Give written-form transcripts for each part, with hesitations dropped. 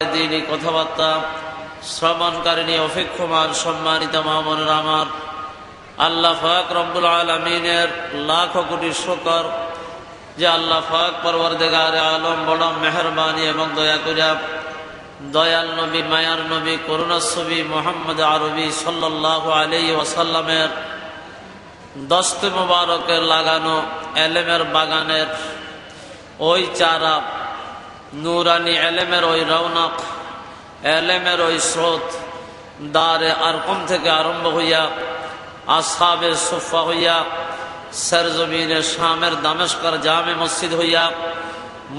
দিনই কথাবার্তা শ্রবণকারিণী অপেক্ষমান সম্মানিত মা বোনেরা আমার, আল্লাহ পাক রব্বুল আলামিনের লাখ কোটি শুকর যে আল্লাহ পাক পরওয়ারদিগারে আলম বড় মেহেরবানি এবং দয়া করিয়া দয়াল নবী, মায়ার নবী, করুণাছবি মুহাম্মদ আরবি সাল্লাল্লাহু আলাইহি ওয়াসাল্লামের দস্তে মোবারকের লাগানো এলেমের বাগানের ওই চারা, নূরানি এলেমের ওই রৌনক, এলেমের ওই স্রোত দারে আরকম থেকে আরম্ভ হইয়া আসহাবে সুফা হইয়া সরজমিনে শামের দামেস্কের জামে মসজিদ হইয়া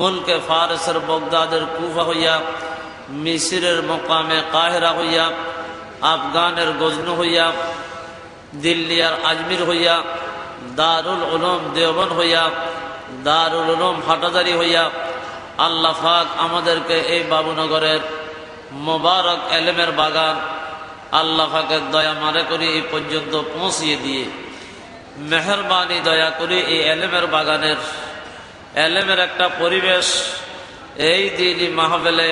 মুলকে ফারসের বগদাদের কুফা হইয়া মিসরের মোকামে কাহিরা হইয়া আফগানের গজনু হইয়া দিল্লি আর আজমির হইয়া দারুল উলুম দেওবন্দ হইয়া দারুল উলুম হাটাজারি হইয়া আল্লাহ পাক আমাদেরকে এই বাবুনগরের মোবারক এলেমের বাগান আল্লাহ পাকের দয়া মারে করি এই পর্যন্ত পৌঁছিয়ে দিয়ে মেহেরবানি দয়া করি এই এলেমের বাগানের এলেমের একটা পরিবেশ এই দিনই মাহফিলে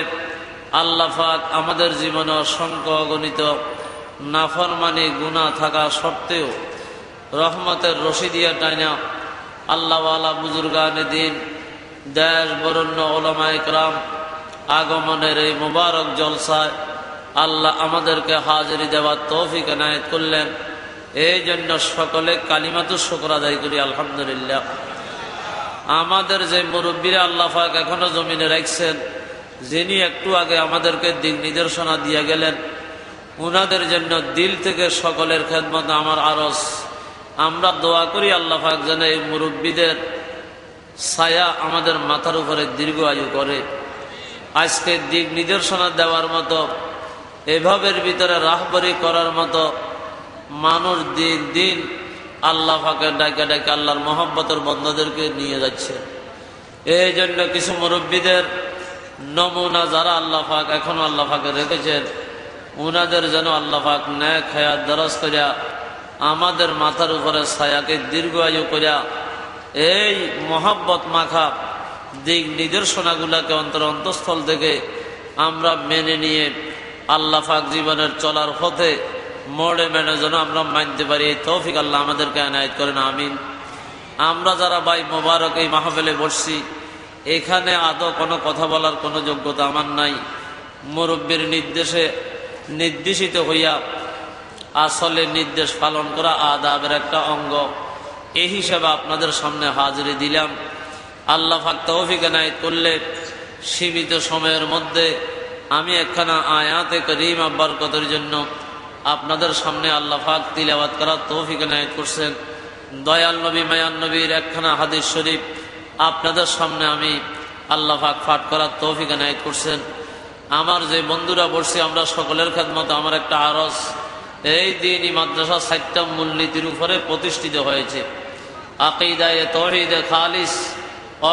আল্লাহ পাক আমাদের জীবনে অসংখ্য অগণিত নাফরমানি গুনাহ থাকা সত্ত্বেও রহমতের রশি দিয়া টাইনা আল্লাহওয়ালা বুজুর্গানে দিন, দেশ বরণ্য ওলামা ইকরাম আগমনের এই মুবারক জলসায় আল্লাহ আমাদেরকে হাজিরি দেওয়ার তৌফিক এনায়েত করলেন। এই জন্য সকলে কালিমাতু শুকর আদায় করি আলহামদুলিল্লাহ। আমাদের যে মুরব্বীরা আল্লাহ পাক এখনো জমিনে রাখছেন, যিনি একটু আগে আমাদেরকে দিক নির্দেশনা দিয়ে গেলেন, উনাদের জন্য দিল থেকে সকলের খেদমত আমার আরজ। আমরা দোয়া করি আল্লাহ পাক যেন এই মুরব্বীদের ছায়া আমাদের মাথার উপরে দীর্ঘ আয়ু করে। আজকে দিক নির্দেশনা দেওয়ার মতো, এভাবের ভিতরে রাহবরি করার মতো মানুষ দিন দিন আল্লাহ পাকের ডাকে ডাকে আল্লাহর মহব্বতের বন্দাদেরকে নিয়ে যাচ্ছে। এই জন্য কিছু মুরব্বীদের নমুনা যারা আল্লাহ পাক এখনো আল্লাহ পাকে রেখেছেন, উনাদের যেন আল্লাহ পাক নেক হায়াত দরাজ করিয়া আমাদের মাথার উপরে ছায়াকে দীর্ঘ আয়ু করিয়া এই মহব্বত মাখা দিক নির্দেশনাগুলাকে অন্তঃস্থল থেকে আমরা মেনে নিয়ে আল্লাহ পাক জীবনের চলার পথে মোড়ে মেনে যেন আমরা মানতে পারি, এই তৌফিক আল্লাহ আমাদেরকে এনায়েত করেন, আমিন। আমরা যারা ভাই মোবারক এই মাহফিলে বসছি, এখানে আদৌ কোনো কথা বলার কোনো যোগ্যতা আমার নাই। মুরব্বীর নির্দেশে নির্দেশিত হইয়া আসলে নির্দেশ পালন করা আদাবের একটা অঙ্গ, এই হিসাবে আপনাদের সামনে হাজিরি দিলাম। আল্লাহ পাক তৌফিক এনায়েত করলে সীমিত সময়ের মধ্যে আমি একখানা আয়াতে কারীমা বরকতের জন্য আপনাদের সামনে আল্লাহ পাক তিলাওয়াত করার তৌফিক এনায়েত করছেন। দয়াল নবী, মায়ান নবীর একখানা হাদিস শরীফ আপনাদের সামনে আমি আল্লাহ পাক পাঠ করার তৌফিক এনায়েত করছেন। আমার যে বন্ধুরা বসছে, আমরা সকলের খেদমতে আমার একটা আরজ, এই দিনই মাদ্রাসা ৬০টা মূলনীতির উপরে প্রতিষ্ঠিত হয়েছে। আকীদায়ে তাওহীদে খালিস,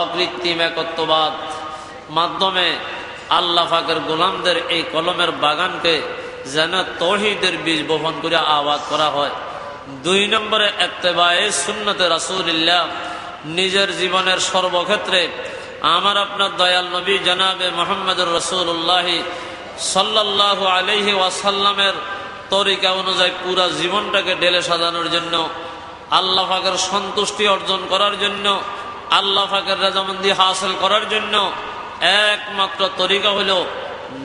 অকৃত্রিম একত্ববাদ মাধ্যমে আল্লাহ পাকের গোলামদের এই কলমের বাগানকে যেন তাওহীদের বীজ বপন করে আবাদ করা হয়। ২ নম্বরে ইত্তেবায়ে সুন্নতে রাসূলুল্লাহ, নিজের জীবনের সর্বক্ষেত্রে আমার আপনার দয়াল নবী জনাবে মুহাম্মদুর রাসূলুল্লাহ সাল্লাল্লাহু আলাইহি ওয়াসাল্লামের তরিকা অনুযায়ী পুরা জীবনটাকে ঢেলে সাজানোর জন্য, আল্লাহ পাকের সন্তুষ্টি অর্জন করার জন্য, আল্লাহ পাকের রাজামন্দি হাসিল করার জন্য একমাত্র তরিকা হইল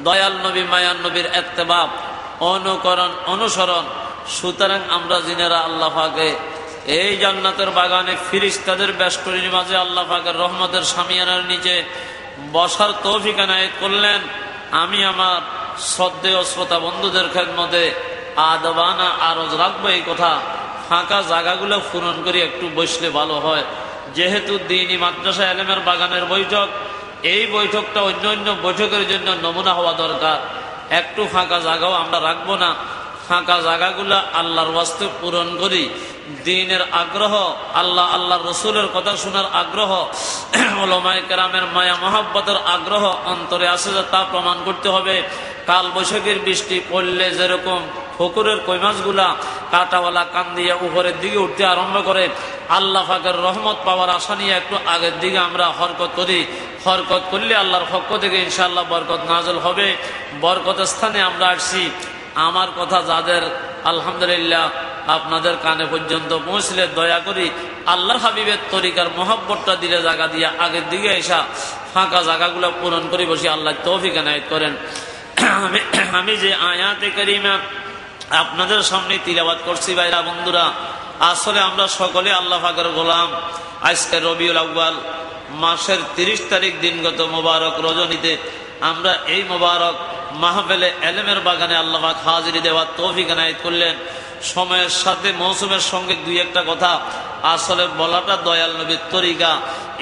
দয়াল নবী, মায়ান নবীর ইত্তেবা, অনুকরণ, অনুসরণ। সুতরাং আমরা যিনারা আল্লাহ পাকে এই জান্নাতের বাগানে ফিরিস্তাদের বেষ্টনীর মাঝে আল্লাহ পাকের রহমতের শামিয়ানার নিচে বসার তৌফিক এনায়েত করলেন, আমি আমার শ্রদ্ধেয় শ্রোতা বন্ধুদের খেদমতে আদবানা আরজ রাখবো এই কথা, ফাঁকা জায়গাগুলো পূরণ করে একটু বসলে ভালো হয়। যেহেতু দ্বীনি মাদ্রাসা এলেমের বাগানের বৈঠক, এই বৈঠকটা অন্য অন্য বৈঠকের জন্য নমুনা হওয়া দরকার। একটু ফাঁকা জায়গাও আমরা রাখবো না, ফাঁকা জায়গাগুলো আল্লাহর ওয়াস্তে পূরণ করি দ্বীনের আগ্রহ, আল্লাহ রসুলের কথা শোনার আগ্রহ, উলামায়ে কেরামের মায়া মহব্বতের আগ্রহ অন্তরে আছে, তা প্রমাণ করতে হবে। কাল বৈশাখীর বৃষ্টি পড়লে যেরকম পুকুরের কই মাছগুলা কাঁটাওয়ালা কান দিয়ে উপরের দিকে উঠতে আরম্ভ করে, আল্লাহ পাকের রহমত পাওয়ার আশা নিয়ে একটু আগের দিকে আমরা হরকত করি। হরকত করলে আল্লাহর পক্ষ থেকে ইনশাআল্লাহ বরকত নাযিল হবে। বরকতের স্থানে আমরা আসছি। আমার কথা যাদের আলহামদুলিল্লাহ আপনাদের কানে পর্যন্ত পৌঁছলে দয়া করি আল্লাহর হাবিবের তরিকার মহব্বতটা দিলে জায়গা দিয়ে আগের দিকে এসা ফাঁকা জায়গাগুলো পূরণ করে বসি। আল্লাহ তৌফিক এনায়েত করেন। আমি যে আয়াতে কারিমা আপনাদের সামনে তিলাওয়াত করছি ভাইরা বন্ধুরা, আসলে আমরা সকলে আল্লাহ পাকের গোলাম। আজকে রবিউল আউয়াল মাসের 30 তারিখ দিনগত মোবারক রজনীতে আমরা এই মোবারক মাহফিলে ইলমের বাগানে আল্লাহ পাক হাজিরি দেওয়ার তৌফিক এনায়েত করলেন। সময়ের সাথে মৌসুমের সঙ্গে দুই একটা কথা আসলে বলাটা দয়াল নবীর তরিকা।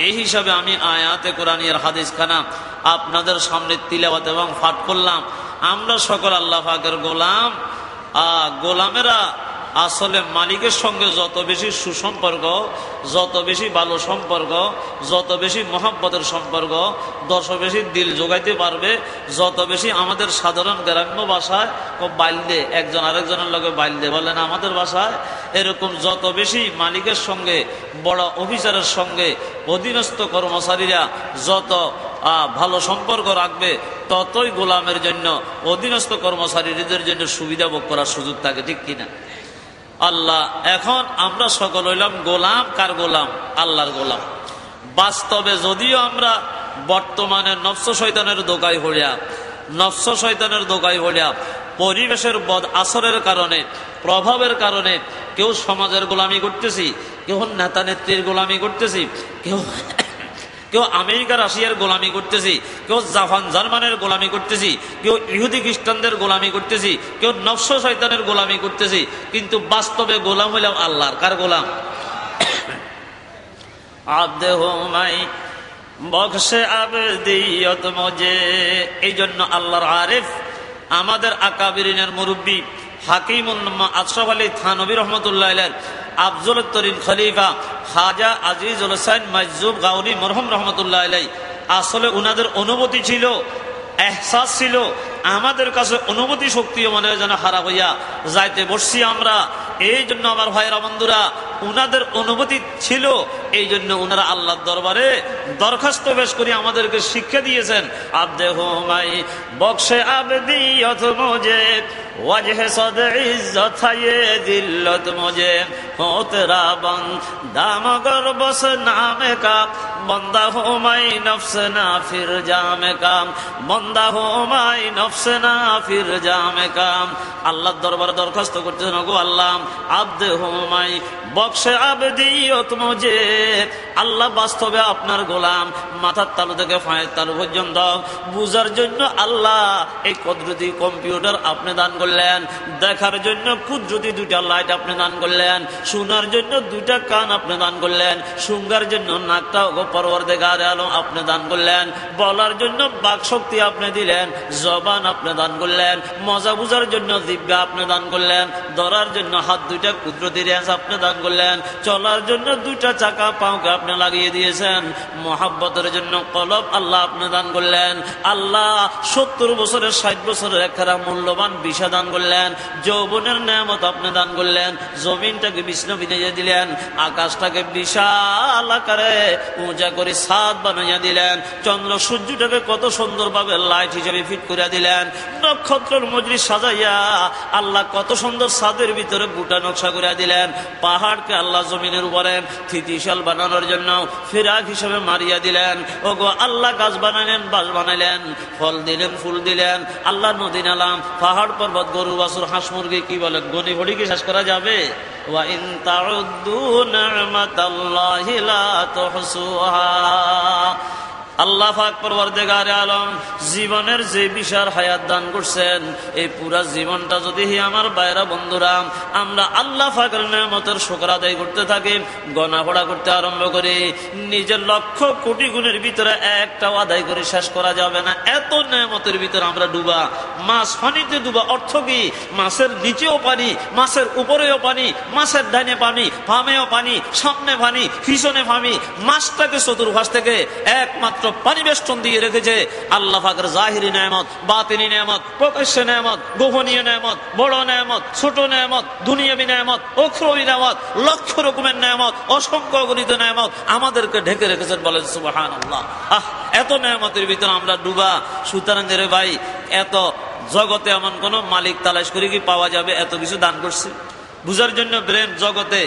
এই হিসাবে আমি আয়াতে কোরআনের হাদিস খানা আপনাদের সামনে তিলাওয়াত এবং পাঠ করলাম। আমরা সকল আল্লাহ পাকের গোলাম। গোলামেরা আসলে মালিকের সঙ্গে যত বেশি সুসম্পর্ক, যত বেশি ভালো সম্পর্ক, যত বেশি মহব্বতের সম্পর্ক, তত বেশি দিল জোগাইতে পারবে। যত বেশি আমাদের সাধারণ গ্রাম্য ভাষায় বাইলদে, একজন আরেকজনের লগে বাইলদে বলেন আমাদের ভাষায়, এরকম যত বেশি মালিকের সঙ্গে, বড় অফিসারের সঙ্গে অধীনস্থ কর্মচারীরা যত ভালো সম্পর্ক রাখবে, ততই গোলামের জন্য, অধীনস্থ কর্মচারীদের জন্য সুবিধা ভোগ করার সুযোগ থাকে, ঠিক কিনা? আল্লাহ, এখন আমরা সকল হইলাম গোলাম। কার গোলাম? আল্লাহর গোলাম। বাস্তবে যদিও আমরা বর্তমানে নফস শয়তানের দোকায় হইয়া পরিবেশের বদ আসরের কারণে, প্রভাবের কারণে কেউ সমাজের গোলামি করতেছি, কেউ নেতা নেত্রীর গোলামি করতেছি, কেউ আমেরিকা রাশিয়ার গোলামি করতেছি, কেউ জাপান জার্মানের গোলামি করতেছি, কেউ ইহুদি খ্রিস্টানদের গোলামি করতেছি, কেউ নফস শয়তানের গোলামি করতেছি, কিন্তু বাস্তবে গোলাম হইলাম আল্লাহর। কার গোলাম? আব্দে হুমাই বখশে আবদিয়ত মুঝে। এই জন্য আল্লাহর আরিফ, আমাদের আকাবিরিনের মুরব্বী হাকিমুল আশরাফ আলী থানভী রহমতুল্লাহ আলাইহি, আফজল তরিন খলিফা খাজা আজিজুল হোসেন মাজজুব গাউরি মরহুম রহমতুল্লাহ আলাইহি, আসলে উনাদের অনুভূতি ছিল, এহসাস ছিল। আমাদের কাছে অনুভূতি শক্তিও মনে হয় যেন হারা হইয়া যাইতে বসছি আমরা। এই জন্য আমার ভাইয়েরা বন্ধুরা, উনাদের অনুভূতি ছিল, এই জন্য উনারা আল্লাহর দরবারে দরখাস্ত পেশ করে আমাদেরকে শিক্ষা দিয়েছেন। আব্দে হুমাই বখশে আবদিয়ত মুঝে, ওয়াজহে সদ ইজ্জত হায়ে দিল্লত মুঝে, হো তেরা বন্দা মগর বস নামে কা, বন্দা হুমাই নফস না ফির জামে কাম, বন্দা হুমাই নফস না ফির জামে কাম। আল্লাহর দরবারে দরখাস্ত করতেছেন, ওগো আল্লাহ, আব্দে হুমাই বখশে আবদিয়ত মুঝে, আল্লাহ বাস্তবে আপনার গোলাম। মাথার তালু থেকে পায়ের তালু পর্যন্ত বুঝার জন্য আল্লাহ এই কুদরতি কম্পিউটার আপনি দান করলেন, দেখার জন্য কুদরতি দুইটা লাইট আপনি দান করলেন, শোনার জন্য দুইটা কান আপনি দান করলেন, শুনবার জন্য নাকটা পরওয়ারদিগার আলম আপনি দান করলেন, বলার জন্য বাক শক্তি আপনি দিলেন, জবান আপনি দান করলেন, মজা বুঝার জন্য জিহ্বা আপনি দান করলেন, ধরার জন্য হাত দুইটা কুদরতি রেঞ্জ আপনি দান করলেন, চলার জন্য দুইটা চাকা পাওকে আপনি লাগিয়ে দিয়েছেন, মহাব্বতের জন্য কলব আল্লাহ আপনি দান করলেন। আল্লাহ 70 বছরের 60 বছরের একটা মূল্যবান বিষা দান করলেন, যৌবনের নেয়ামত আপনি দান করলেন, জমিনটাকে বিষ্ণু বিনিয়ে দিলেন, আকাশটাকে বিশাল আকারে উঁচা করে ছাদ বানাইয়া দিলেন, চন্দ্র সূর্যটাকে কত সুন্দরভাবে লাইট হিসেবে ফিট করে দিলেন, নক্ষত্রের মজরি সাজাইয়া আল্লাহ কত সুন্দর ছাদের ভিতরে বুটা নকশা করে দিলেন, পাহাড়কে আল্লাহ জমিনের উপরে স্থিতিশীল বানানোর জন্য ফিরাক হিসেবে মারিয়া দিলেন। ওগো আল্লাহ গাছ বানাইলেন, বাস বানাইলেন, ফল দিলেন, ফুল দিলেন, আল্লাহ নদী নালাম, পাহাড় পর্বত, গরু বাছুর, হাঁস মুরগি, কি বলেন, গনি ভরি কি শেষ করা যাবে? ওয়া ইন তাউদ্দু নি'মাতাল্লাহি লা তুহসুহা। আল্লাহ পাক পরওয়ারদিগারে আলম জীবনের যে বিশাল হায়াত দান করছেন, এই পুরা জীবনটা যদি আমার ভাইরা বন্ধুরা আমরা আল্লাহ পাকের নেয়ামতের শুকর আদায় করতে থাকি, গণাফড়া করতে আরম্ভ করি, নিজের লক্ষ কোটি গুণের ভিতরে একটাও আদায় করে শেষ করা যাবে না। এত নেয়ামতের ভিতরে আমরা ডুবা, মাছ পানিতে ডুবা অর্থ কি? মাছের নিচেও পানি, মাছের উপরেও পানি, মাছের ডাইনে পানি, বামেও পানি, সামনে পানি, পিছনে পানি। মাছটাকে চতুর্পাশ থেকে একমাত্র পানি বেষ্টন দিয়ে রেখেছে। আল্লাহ পাকের জাহিরি নেয়ামত, বাতিনি নেয়ামত, প্রকাশ্য নেয়ামত, গোপনীয় নেয়ামত, বড় নেয়ামত, ছোট নেয়ামত, দুনিয়াবি নেয়ামত, উখরবি নেয়ামত, লক্ষ রকমের নেয়ামত, অসংখ্য গণিত নেয়ামত আমাদেরকে ঢেকে রেখেছেন। বলেন সুবহানাল্লাহ। এত নেয়ামতের ভিতরে আমরা ডুবা। সুতরাং রে ভাই, এত জগতে এমন কোন মালিক তালাশ করে কি পাওয়া যাবে এত কিছু দান করছে? বুঝার জন্য ব্রেন জগতে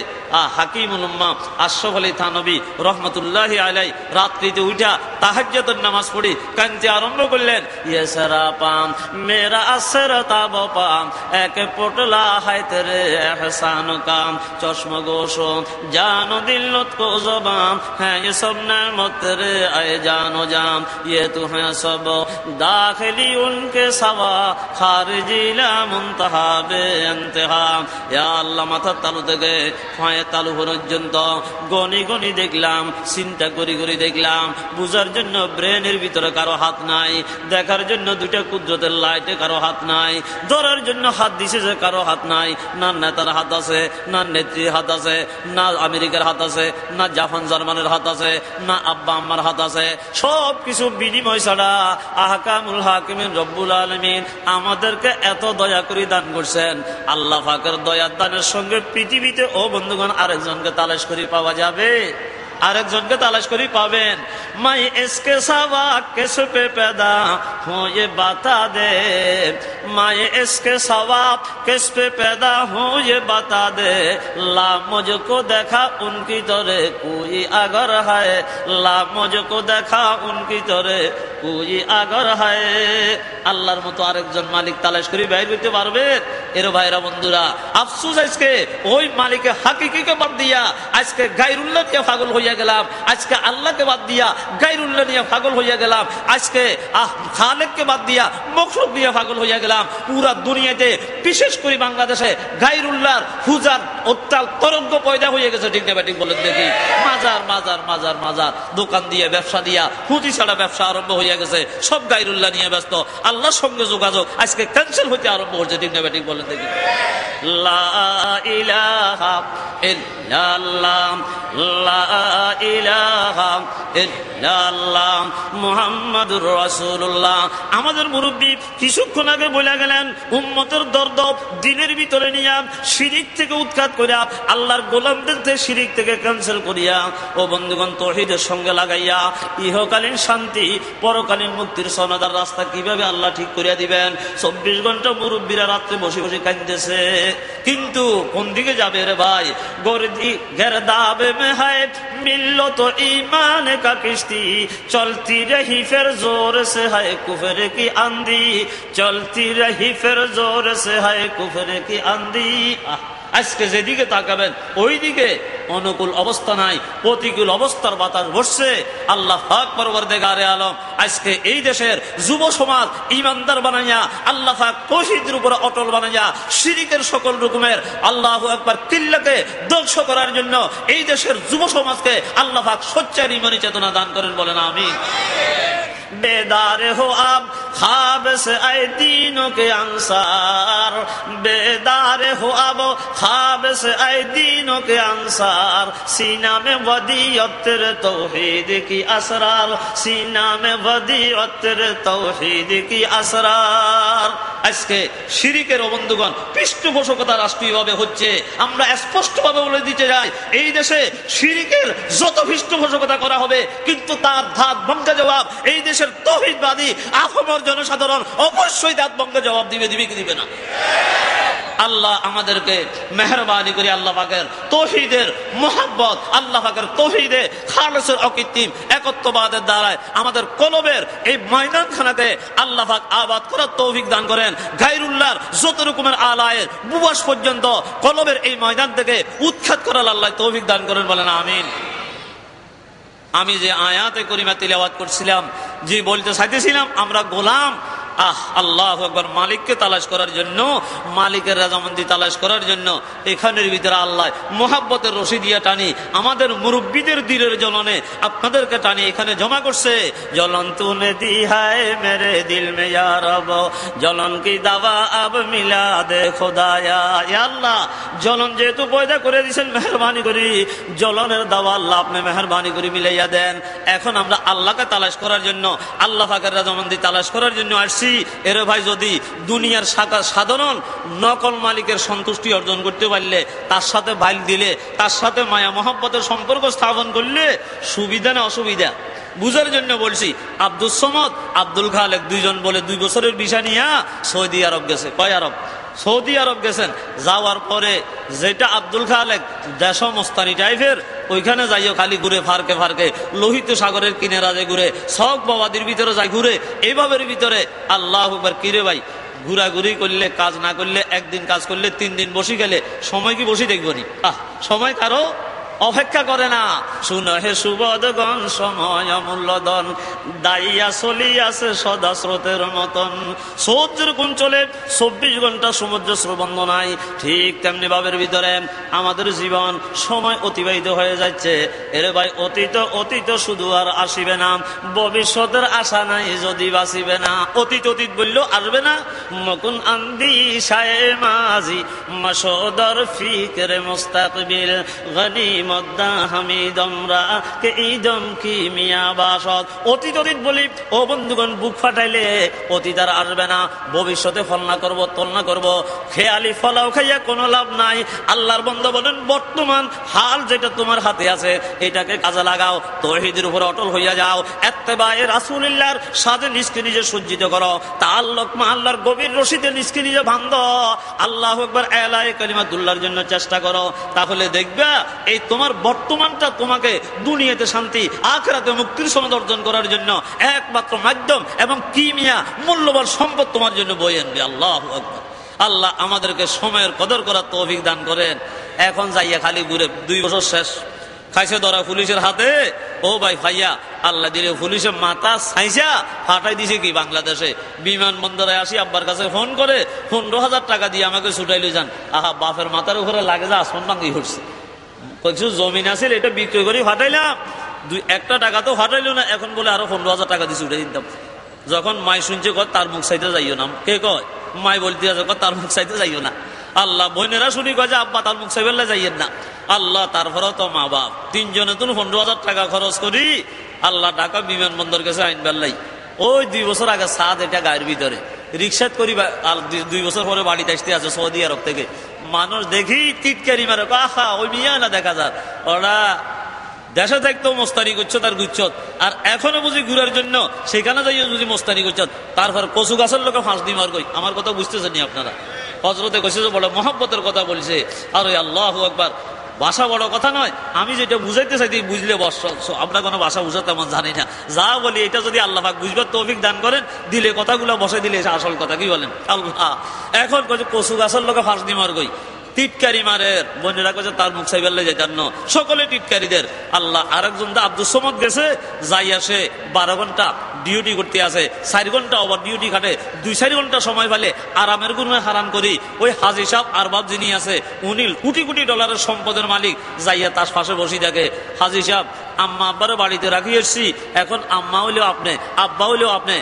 হাকিমুল উম্মাহ আশরাফ আলী থানভী রহমতুল্লাহি আলাইহি রাত্রিতে উঠা তাহাজ্জুদের নামাজ পড়ি কানতে আরম্ভ করলেন, ইয়ে সারা পাম মেরা আসর তাব পাম এক পোটলা হায় তেরে এহসান কাম চশমা গোশো জানো দিলত কো জবাম হ্যাঁ ये सब नेमत तेरे आए जानो जाम ये तो है सब दाखिली उनके सवा खारिजी ला मुंतहा बे इंतहा। या আল্লাহ, মাথার তালু থেকে পায়ের তালু পর্যন্ত গনি গনি দেখলাম, চিন্তা করি করি দেখলাম। বুঝার জন্য ব্রেনের ভিতরে কারো হাত নাই, দেখার জন্য দুইটা কুদরতের লাইটে কারো হাত নাই, ধরার জন্য হাত দিছে যে কারো হাত নাই। না নেতার হাত আছে, না নেত্রীর হাত আছে, না আমেরিকার হাত আছে, না জাপান জার্মানের হাত আছে, না আব্বা আম্মার হাত আছে। সব কিছু বিনিময় ছাড়া আহকামুল হাকিমিন রব্বুল আলামিন আমাদেরকে এত দয়া করে দান করছেন। আল্লাহ পাকের দয়ার দানের সঙ্গে পৃথিবীতে ও বন্ধুগণ আরেকজনকে তালাশ করে পাওয়া যাবে? আরেকজনকে তালাশ করি পাবেন? মাই এসকে সাবা কিস পে पैदा हो ये बता दे, माय इसके सवाब किस पे पैदा हो ये बता दे, ला मुझको देखा उनकी तरह कोई अगर है, ला मुझको देखा उनकी तरह कोई अगर है। আল্লাহর মতো আরেকজন মালিক তালাশ করি বাইর হইতে পারবেন? এর ভাইরা বন্ধুরা, আফসোস আজকে ওই মালিকে হাকিকিকে বাদ দিয়া আজকে গায়রুল্লাহ নিয়ে পাগল হইয়া গেলাম। আজকে আল্লাহকে বাদ দিয়া গায়রুল্লাহ নিয়ে পাগল হইয়া গেলাম। আজকে খালেককে বাদ দিয়া মখলুক নিয়ে পাগল হইয়া গেলাম। পুরা দুনিয়াতে বিশেষ করে বাংলাদেশে গায়রুল্লাহর পূজার অত্যাল তরঙ্গ পয়দা হয়ে গেছে। ঠিক না ঠিক বলেন দেখি? মাজার মাজার মাজার মাজার, দোকান দিয়ে ব্যবসা দিয়া পুঁজি ছাড়া ব্যবসা আরম্ভ হইয়া গেছে। সব গায়রুল্লাহ নিয়ে ব্যস্ত। আল্লাহর সঙ্গে যোগাযোগ আজকে ক্যান্সেল হইতে আরম্ভ হচ্ছে। ঠিক না ঠিক বলেন দেখি? লা ইলাহা ইল্লাল্লাহ, লা ইলাহা ইল্লাল্লাহ মুহাম্মাদুর রাসূলুল্লাহ। আমাদের মুরব্বী কিছুক্ষণ আগে বলে গেলেন, উম্মতের দর্দ দিনের ভিতরে নিয়া শিরিক থেকে উৎখাত করিয়া আল্লাহর গোলামদের শিরিক থেকে ক্যান্সেল করিয়া ও বন্ধুগণ তাওহীদের সঙ্গে লাগাইয়া ইহকালীন শান্তি পরকালীন মুক্তির সনদার রাস্তা কিভাবে আল্লাহ ঠিক করিয়া দিবেন। 24 ঘন্টা মুরব্বীরা রাত্রে বসে বসে কাঁদতেছে। কিন্তু কোন দিকে যাবে রে ভাই? গর্দি গেরদাবে में है मिल्लत ईमान का किश्ती, चलती रही फिर जोर से है कुफर की आंधी, चलती रही फिर जोर से है कुफर की आंधी। আজকে যেদিকে তাকাবেন ওই দিকে অনুকূল অবস্থা নাই, প্রতিকূল অবস্থার বাতাস বসছে। আল্লাহ পাক পরওয়ারদিগারে আলম আজকে এই দেশের যুব সমাজ ঈমানদার বানাইয়া আল্লাহ পাক তাওহীদের উপর অটল বানাইয়া শিরকের সকল রকমের আল্লাহু আকবার কিল্লাকে ধ্বংস করার জন্য এই দেশের যুব সমাজকে আল্লাহ পাক সচ্চার ঈমানি চেতনা দান করেন। বলেন আমিন। बेदार हो आप ख्वाब से आए दीनों के अंसार, बेदार हो अब ख्वाब से आए दीनों के अंसार, सीना में वदीयत तेरे तौहीद की असरार, सीना में वदीयत तेरे तौहीद की असरार। আজকে শিরিকের বন্ধুগণ পৃষ্ঠপোষকতা রাষ্ট্রীয়ভাবে হচ্ছে। আমরা স্পষ্টভাবে বলে দিতে যাই, এই দেশে শিরিকের যত পৃষ্ঠপোষকতা করা হবে কিন্তু তার ধাত ভঙ্গা জবাব এই দেশের তাওহীদবাদী আফমর জনসাধারণ অবশ্যই ধাত ভঙ্গা জবাব দিবে। দিবে কি দিবে না? আল্লাহ আমাদেরকে মেহেরবানি করে আল্লাহ পাকের তাওহীদের মুহাব্বত, আল্লাহ পাকের তাওহীদে খালেসের অকৃত্রিম একত্ববাদের দ্বারায় আমাদের কলবের এই ময়দানখানাতে আল্লাহ পাক আবাদ করার তৌফিক দান করেন। গায়রুল্লাহর যত রকমের আলায়ের বুবাস পর্যন্ত কলবের এই ময়দান থেকে উৎখাত করার আল্লাহ তৌফিক দান করেন। বলেন আমিন। আমি যে আয়াতে করিমা তিলাওয়াত করছিলাম, যে বলতে চাইতেছিলাম আমরা গোলাম, আল্লাহু আকবার, মালিককে তালাশ করার জন্য, মালিকের রাজামন্দি তালাশ করার জন্য এখানের ভিতরে আল্লাহ মোহাব্বতের রশি দিয়া টানি আমাদের মুরব্বীদের দিলের জ্বলনে আপনাদেরকে টানি এখানে জমা করছে। জ্বলন তুনে দি হায় মেরে দিল মে ইয়া রব, জ্বলন কি দাওয়া আব মিলা দে খোদায়া। ইয়া আল্লাহ, জ্বলন যেহেতু পয়দা করে দিয়েছেন, মেহরবানি করি জ্বলনের দাওয়া আল্লাহ আপনি মেহরবানি করে মিলাইয়া দেন। এখন আমরা আল্লাহকে তালাশ করার জন্য, আল্লাহ পাকের রাজামন্দি তালাশ করার জন্য আসছি। এরে ভাই, যদি দুনিয়ার সাধারণ নকল মালিকের সন্তুষ্টি অর্জন করতে পারলে, তার সাথে ভাইল দিলে, তার সাথে মায়া মহব্বতের সম্পর্ক স্থাপন করলে সুবিধা না অসুবিধা বুঝার জন্য বলছি। আব্দুল সমদ, আব্দুল খালেক দুইজন বলে 2 বছরের ভিসা নিয়ে সৌদি আরব গেছে। কয় আরব? সৌদি আরব গেছেন। যাওয়ার পরে যেটা আব্দুল খালেক দেশমস্তানি টাইপের, ওইখানে যাইও খালি ঘুরে ফারকে ফারকে, লোহিত সাগরের কিনারা যে ঘুরে, শখ বাবাদির ভিতরে যায় ঘুরে, এইভাবের ভিতরে আল্লাহু আকবার। কিরে ভাই, ঘুরাঘুরি করলে, কাজ না করলে, একদিন কাজ করলে 3 দিন বসে গেলে সময় কি বসে দেখবো নি? সময় কারো অপেক্ষা করে না। শুনো হে সুবোধগণ, সময় অমূল্যধন, দাইয়া চলিয়াছে সদা স্রোতের মতন। সমুদ্রের কোন চলে 24 ঘন্টা সমুদ্র স্রবন্ধ নাই, ঠিক তেমনি ভাবের ভিতরে আমাদের জীবন সময় অতিবাহিত হয়ে যাচ্ছে। এরে ভাই, অতীত অতীত শুধু আর আসিবে না, ভবিষ্যতের আশা নাই যদি বাঁচিবে না। অতীত অতীত বললেও আসবে না। মকুন আন্দি শায়ে মাজি মাসোদর ফিকরে মুস্তাকবিল গনিম অতীত অতীত বলি ও বন্ধুগণ, বুক ফাটাইলে অতীত আর আসবে না। ভবিষ্যতে ফলনা করবো, তলনা করবো, খেয়ালি ফলাও খাইয়া কোনো লাভ নাই। আল্লাহর বান্দা বলেন, বর্তমান হাল যেটা তোমার হাতে আছে এটাকে কাজে লাগাও, তৌহিদের উপর অটল হইয়া যাও, ইত্তেবায়ে রাসূলুল্লাহর সাথে নিজকে নিজে সজ্জিত করো, তাআল্লুক মা আল্লাহর গভীর রশিদে নিজকে নিজে বাঁধো, আল্লাহু আকবার এলায়ে কালিমাতুল্লাহর জন্য চেষ্টা করো। তাহলে দেখবা এই তোমার বর্তমানটা তোমাকে দুনিয়াতে শান্তি, আখিরাতে মুক্তির সনদ অর্জন করার জন্য একমাত্র মাধ্যম এবং কিমিয়া মূল্যবান সম্পদ তোমার জন্য বয়ে আনবে। আল্লাহু আকবার। আল্লাহ আমাদেরকে সময়ের কদর করার তৌফিক দান করেন। এখন যাইয়া খালি ঘুরে 2 বছর শেষ, খাইছে ধরা পুলিশের হাতে। ও ভাই ভাইয়া, আল্লাহ দিলে পুলিশের মাথা ছাইসা ফাটাই দিছে কি বাংলাদেশে। বিমানবন্দরে আসি আব্বার কাছে ফোন করে 15,000 টাকা দিয়ে আমাকে ছুটাইলে যান। বাপের মাথার উপরে লাগে যা আসমান ভাঙ্গি উঠছে। কিছু জমিন আছে, এটা বিক্রি করে ফাটাইলাম, 1 টাকা তো ফাটাইলো না, এখন বলে আরো 15,000 টাকা দিয়ে উঠে দিতাম। যখন মাই শুনছে কয় তার মুখ চাইতে যাইও না, কে কয় মাই বলতে আছে কয় তার মুখ চাইতে যাইও না। আল্লাহ বোনেরা শুনি কয় যে আব্বা তার মুখ চাইবেলে যাইয়েন না। আল্লাহ তারপরেও তো মা বাপ 3 জনে তুমি 15,000 টাকা খরচ করি আল্লাহ ঢাকা বিমানবন্দর গেছে আইন বেল্লাই। ওই 2 বছর আগে সাদ এটা গায়ের ভিতরে রিক্সাত করি, 2 বছর পরে বাড়িতে আসতে আছে সৌদি আরব থেকে। মানুষ দেখি টিটকারি মারে, ওই মিয়া না দেখা যায়, ওরা দেশে থাকতেও মোস্তানি করছো তার গুচ্ছত, আর এখনো বুঝি ঘুরার জন্য সেখানে যাই বুঝি মোস্তানি করছো। তারপর কচু গাছের লোকে ফাঁস দি মার কই। আমার কথা বুঝতেছেন নি আপনারা? হজরতে কইছে যে বড় মহব্বতের কথা বলছে। আর ওই আল্লাহু আকবার, ভাষা বড় কথা নয়, আমি যেটা বুঝাইতে চাইছি বুঝলে বস। আমরা কোনো ভাষা বুঝাতে তেমন জানি না, যা বলি এটা যদি আল্লাহ পাক বুঝবার তৌফিক দান করেন, দিলে কথাগুলো বসে দিলে আসল কথা। কি বলেন? আল্লাহ এখন কচু গাছের লোকে ফাঁস দি মার কই, টিটকারি মারের বোনেরা কাছে তার মুখ চাইবেলে যেতার ন সকলে টিটকারিদের। আল্লাহ আরেকজন আব্দুল সমদ গেছে, যাই আসে 12 ঘন্টা ডিউটি করতে আসে, 4 ঘন্টা ওভার ডিউটি খাটে, 2-4 ঘন্টা সময় পেলে আরামের গুণে হারাম করি। ওই হাজি সাহেব আরবাব যিনি আছে, উনি কোটি কোটি ডলারের সম্পদের মালিক, যাইয়া তার পাশে বসে থাকে। হাজি সাহেব, আম্মা আব্বারও বাড়িতে রাখি এসছি, এখন আম্মা হইলেও আপনি, আব্বা হইলেও আপনি,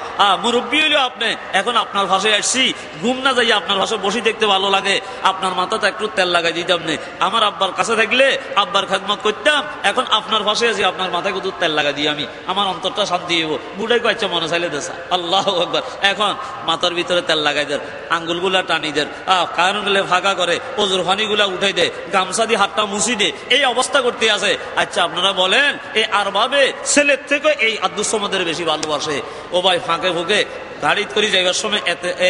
মুরব্বী হইলেও আপনি, এখন আপনার পাশে আসছি, ঘুম না যাইয়া আপনার পাশে বসে দেখতে ভালো লাগে, আপনার মাথাতে একটু তেল লাগাই দিতাম না। আমার আব্বার কাছে থাকলে আব্বার খেদমত করতাম, এখন আপনার পাশে আছি, আপনার মাথায় কত তেল লাগা দিই আমি, আমার অন্তরটা শান্তি হইব। বুড়াই কয়েছে মনে চাইলে দেশা। আল্লাহু আকবার। এখন মাথার ভিতরে তেল লাগাই দেন, আঙ্গুলগুলা টানি দেন, কারণগুলো ফাঁকা করে, ওজুর পানিগুলা উঠাই দে, গামছা দিয়ে হাতটা মুছি দে, এই অবস্থা করতে আছে। আচ্ছা আপনারা বলেন, এই আর ভাবে ছেলের থেকে এই আব্দুল সমদের বেশি ভালোবাসে। ও ভাই ফাঁকে ফুঁকে গাড়িত করে যাইবার সময়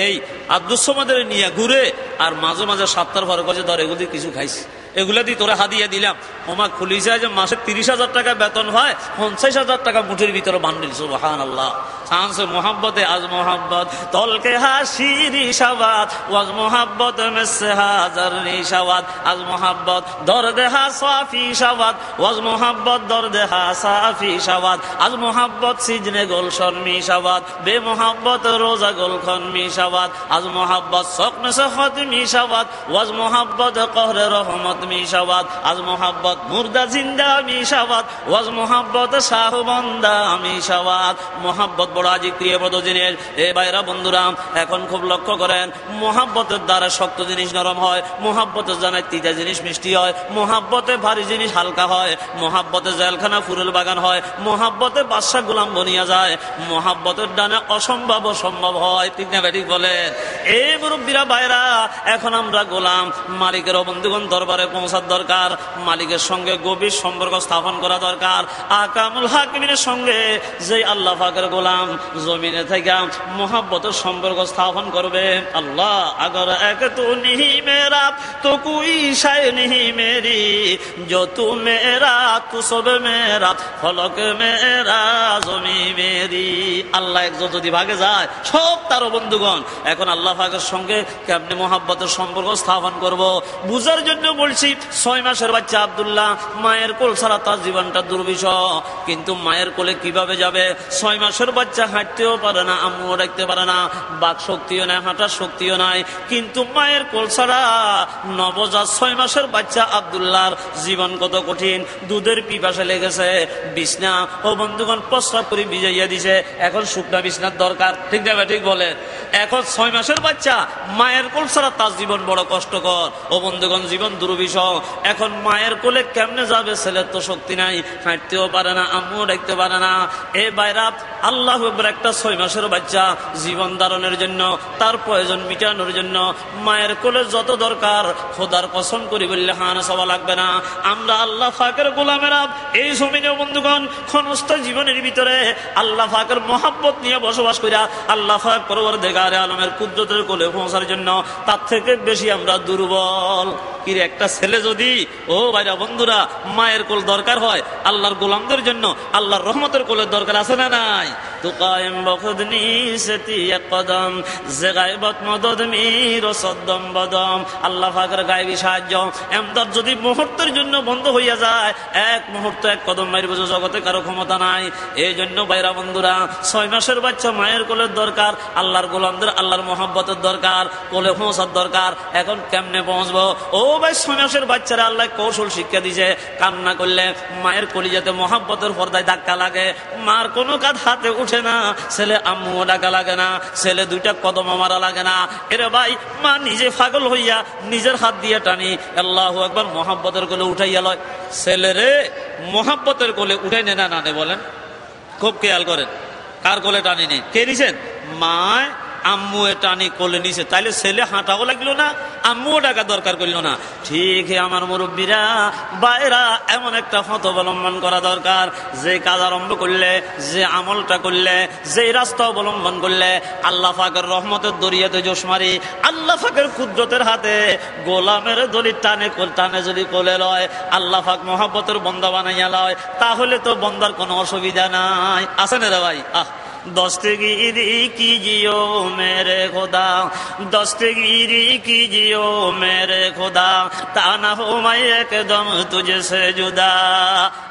এই আব্দুল সমদের নিয়ে ঘুরে, আর মাঝে মাঝে 7টার পরে কাছে ধর এগুলি কিছু খাইছে। এগুলা দিয়ে তোরা হাদিয়া দিলাম। ওমা খুলিছে যে মাসে 30,000 টাকা বেতন হয়, 50,000 টাকা মুঠের ভিতরে বান্ডিল। সুবহানাল্লাহ। सांस मोहब्बत आज मोहब्बत तौल के हाशिर शवात वाज मोहब्बत में से हाजर निशवात आज मोहब्बत दर्द हा साफी शवात वाज मोहब्बत दर्द हा साफी शवात आज मोहब्बत सिजने गुलशन मिशवात बे मोहब्बत रोजा गुलखन मिशवात आज मोहब्बत सपन से खत मिशवात वाज मोहब्बत कहर रहमत मिशवात आज मोहब्बत मुर्दा जिंदा मिशवात वाज मोहब्बत शाह बंदा मिशवात। मोहब्बत বড় আজি প্রিয়পদ জিনিস। এ ভাইরা বন্ধুরা, এখন খুব লক্ষ্য করেন, মোহাব্বতের দ্বারা শক্ত জিনিস নরম হয়, মোহাব্বতের জানায় তিতা জিনিস মিষ্টি হয়, মোহাব্বতে ভারী জিনিস হালকা হয়, মোহাব্বতে জেলখানা ফুলের বাগান হয়, মোহাব্বতে বাদশা গোলাম বনিয়া যায়, মোহাব্বতের ডানে অসম্ভব সম্ভব হয়। ঠিক না ব্যাটিক বলেন? এই মুরব্বীরা ভাইরা, এখন আমরা গোলাম, মালিকের বন্ধুগণ দরবারে পৌঁছার দরকার, মালিকের সঙ্গে গভীর সম্পর্ক স্থাপন করা দরকার। আকামুল হাকিমের সঙ্গে যে আল্লাহ পাকের গোলাম জমিনে থেকে মোহাব্বতের সম্পর্ক স্থাপন করবে। আল্লাহ अगर एक तू नहीं मेरा तो कोई शाय नहीं मेरी, जो तू मेरा तू सब मेरा, फलक मेरा जमी मेरी। আল্লাহ এক যদি ভাগে যায় সব তার বন্ধুগণ। এখন আল্লাহ পাকের সঙ্গে কেমনে মোহাব্বতের সম্পর্ক স্থাপন করব বুঝার জন্য বলছি। 6 মাসের বাচ্চা আব্দুল্লাহ মায়ের কোল ছাড়া তার জীবনটা দুর্বিষহ। কিন্তু মায়ের কোলে কিভাবে যাবে? 6 মাসের বাচ্চা হাঁটতেও পারে না, আম্মুও ডাকতে পারে না, বাক শক্তিও নাই, হাঁটার শক্তিও নাই। কিন্তু মায়ের কোল ছাড়া নবজাত 6 মাসের বাচ্চা আব্দুল্লাহর জীবন কত কঠিন। দুধের পিপাসা লেগেছে, বিছনা ও বন্ধুগণ প্রস্রাব করে ভিজাইয়া দিছে, এখন শুকনা বিছনার দরকার। ঠিক না ঠিক বলেন? এখন 6 মাসের বাচ্চা মায়ের কোল ছাড়া তার জীবন বড় কষ্টকর ও বন্ধুগণ জীবন দুর্বিষহ। এখন মায়ের কোলে কেমনে যাবে? ছেলের তো শক্তি নাই, হাঁটতেও পারে না, আম্মুও ডাকতে পারে না। এ বাইরা আল্লাহু আকবার, একটা 6 মাসের বাচ্চা জীবন ধারণের জন্য, তার প্রয়োজন মিটানোর জন্য মায়ের কোলে যত দরকার, খোদার কসম করি বললে হানা সবা লাগবে না। আমরা আল্লাহ পাকের গোলামেরা এই জমিনে বন্ধুগণ ক্ষণস্থ জীবনের ভিতরে আল্লাহ পাকের মহব্বত নিয়ে বসবাস করিয়া আল্লাহ পাক পরওয়ারদিগারে আলমের কুদরতের কোলে পৌঁছার জন্য তার থেকে বেশি আমরা দুর্বল। কি একটা ছেলে যদি, ও ভাইরা বন্ধুরা, মায়ের কোল দরকার হয় আল্লাহর গোলামদের জন্য, আল্লাহর রহমতের কোলের দরকার আছে না নাই? তো কায়েম বখদনি সেতি এক কদম যে গায়বত মদদ মির ও সদ্দম বদম। আল্লাহ পাকের গায়বী সাহায্য এমদাদ যদি মুহূর্তের জন্য বন্ধ হইয়া যায়, এক মুহূর্ত এক কদম মারিব জগতে কারো ক্ষমতা নাই। এই জন্য ভাইরা বন্ধুরা, 6 মাসের বাচ্চা মায়ের কোলের দরকার, আল্লাহর গোলামদের আল্লাহর মহব্বতের দরকার, কোলে পৌঁছার দরকার। এখন কেমনে পৌঁছবো? ও ভাই, 6 মাসের বাচ্চারা আল্লাহ কৌশল শিক্ষা দিছে, কান্না করলে মায়ের কলিজাতে মহব্বতের পর্দায় ধাক্কা লাগে, মার কোনো কাঁধ হাতে উঠে না, ছেলে আম্মুও ডাকা লাগে না, ছেলে 2টা কদম মারা লাগে না। এরে ভাই, মা নিজে পাগল হইয়া নিজের হাত দিয়ে টানি আল্লাহু আকবার মহব্বতের কোলে উঠাইয়া লয়। ছেলেরে মহব্বতের কোলে উঠাই নে না নে বলেন? খুব খেয়াল করেন, কার কোলে টানি নে? কে নিছেন? মায় আম্মু টানি কোলে নিছে, তাইলে ছেলে হাঁটাও লাগলো না, আম্মুও ডাকা দরকার করলো না। ঠিক আমার মুরব্বীরা বাইরা, এমন একটা পথ অবলম্বন করা দরকার, যে কাজ আরম্ভ করলে, যে আমলটা করলে, যে রাস্তা অবলম্বন করলে আল্লাহ পাকের রহমতের দরিয়াতে জোশ মারি, আল্লাহ পাকের কুদরতের হাতে গোলামের দড়ি টানে টানে যদি কোলে লয়, আল্লাহ পাক মহব্বতের বন্দা বানাইয়া লয়, তাহলে তো বন্দার কোনো অসুবিধা নাই। আছে না রে ভাই? दस्तगीरी कीजियो मेरे खुदा, दस्तगीरी कीजियो मेरे खुदा, ताना हो मैं एकदम तुझसे जुदा।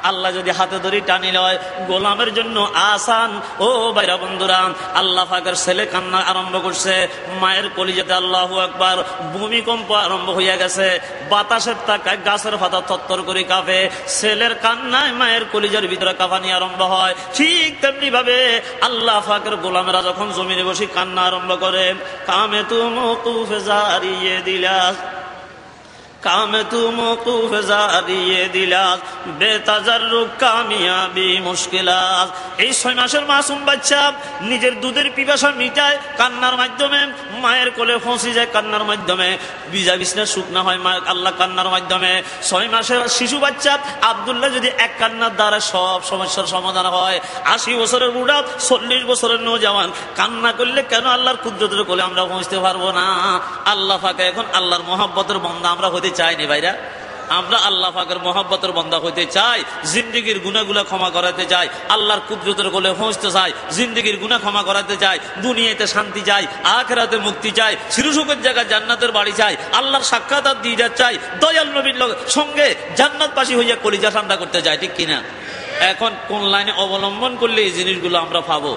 আল্লাহ যদি হাতে ধরে টানি লয়, গোলামের জন্য আসান। ও ভাইরা বন্ধুরা, আল্লাহ পাকের ছেলে কান্না আরম্ভ করছে, মায়ের কলিজাতে আল্লাহু আকবার ভূমিকম্প আরম্ভ হইয়া গেছে, বাতাসের তাকায় গাছের পাতা থরথর করে কাঁপে, ছেলের কান্নায় মায়ের কলিজার ভিতরে কাঁপানি আরম্ভ হয়। ঠিক তেমনি ভাবে আল্লাহ পাকের গোলামেরা যখন জমিনে বসে কান্না আরম্ভ করে, কামে তু মওকুফ জারিয়ে দিলাস, কামে তু মওকুফ জারিয়ে দিলাস, বেতাজাররুক কামিয়াবি মুশকিলাত। এই 6 মাসের মাসুম বাচ্চা নিজের দুধের পিপাসা মিটায় কান্নার মাধ্যমে, মায়ের কোলে পৌঁছে যায় কান্নার মাধ্যমে, ভিজা বিছনা শুকনা হয় মা আল্লাহ কান্নার মাধ্যমে। 6 মাসের শিশু বাচ্চা আব্দুল্লাহ যদি এক কান্নার দ্বারা সব সমস্যার সমাধান হয়, 80 বছরের বুড়া, 40 বছরের নওজওয়ান কান্না করলে কেন আল্লাহর কুদরতের কোলে আমরা পৌঁছতে পারবো না? আল্লাহ পাকে এখন আল্লাহর মহব্বতের বন্দা আমরা হতে চাইনি ভাইরা। আমরা আল্লাহ পাকের মহব্বতের বান্দা হইতে চাই, জিন্দেগির গুনাহগুলো ক্ষমা করাতে চাই, আল্লাহর কুদরতের কোলে পৌঁছতে চাই, জিন্দেগির গুনাহ ক্ষমা করাতে চাই, দুনিয়াতে শান্তি চাই, আখিরাতে মুক্তি চাই, চিরসুখের জায়গায় জান্নাতের বাড়ি চাই, আল্লাহর সাক্ষাৎ আর দিদার চাই, দয়াল নবীর সঙ্গে জান্নাতবাসী হইয়া কলিজা ঠান্ডা করতে চাই, ঠিক কিনা? এখন কোন লাইনে অবলম্বন করলে এই জিনিসগুলো আমরা পাবো?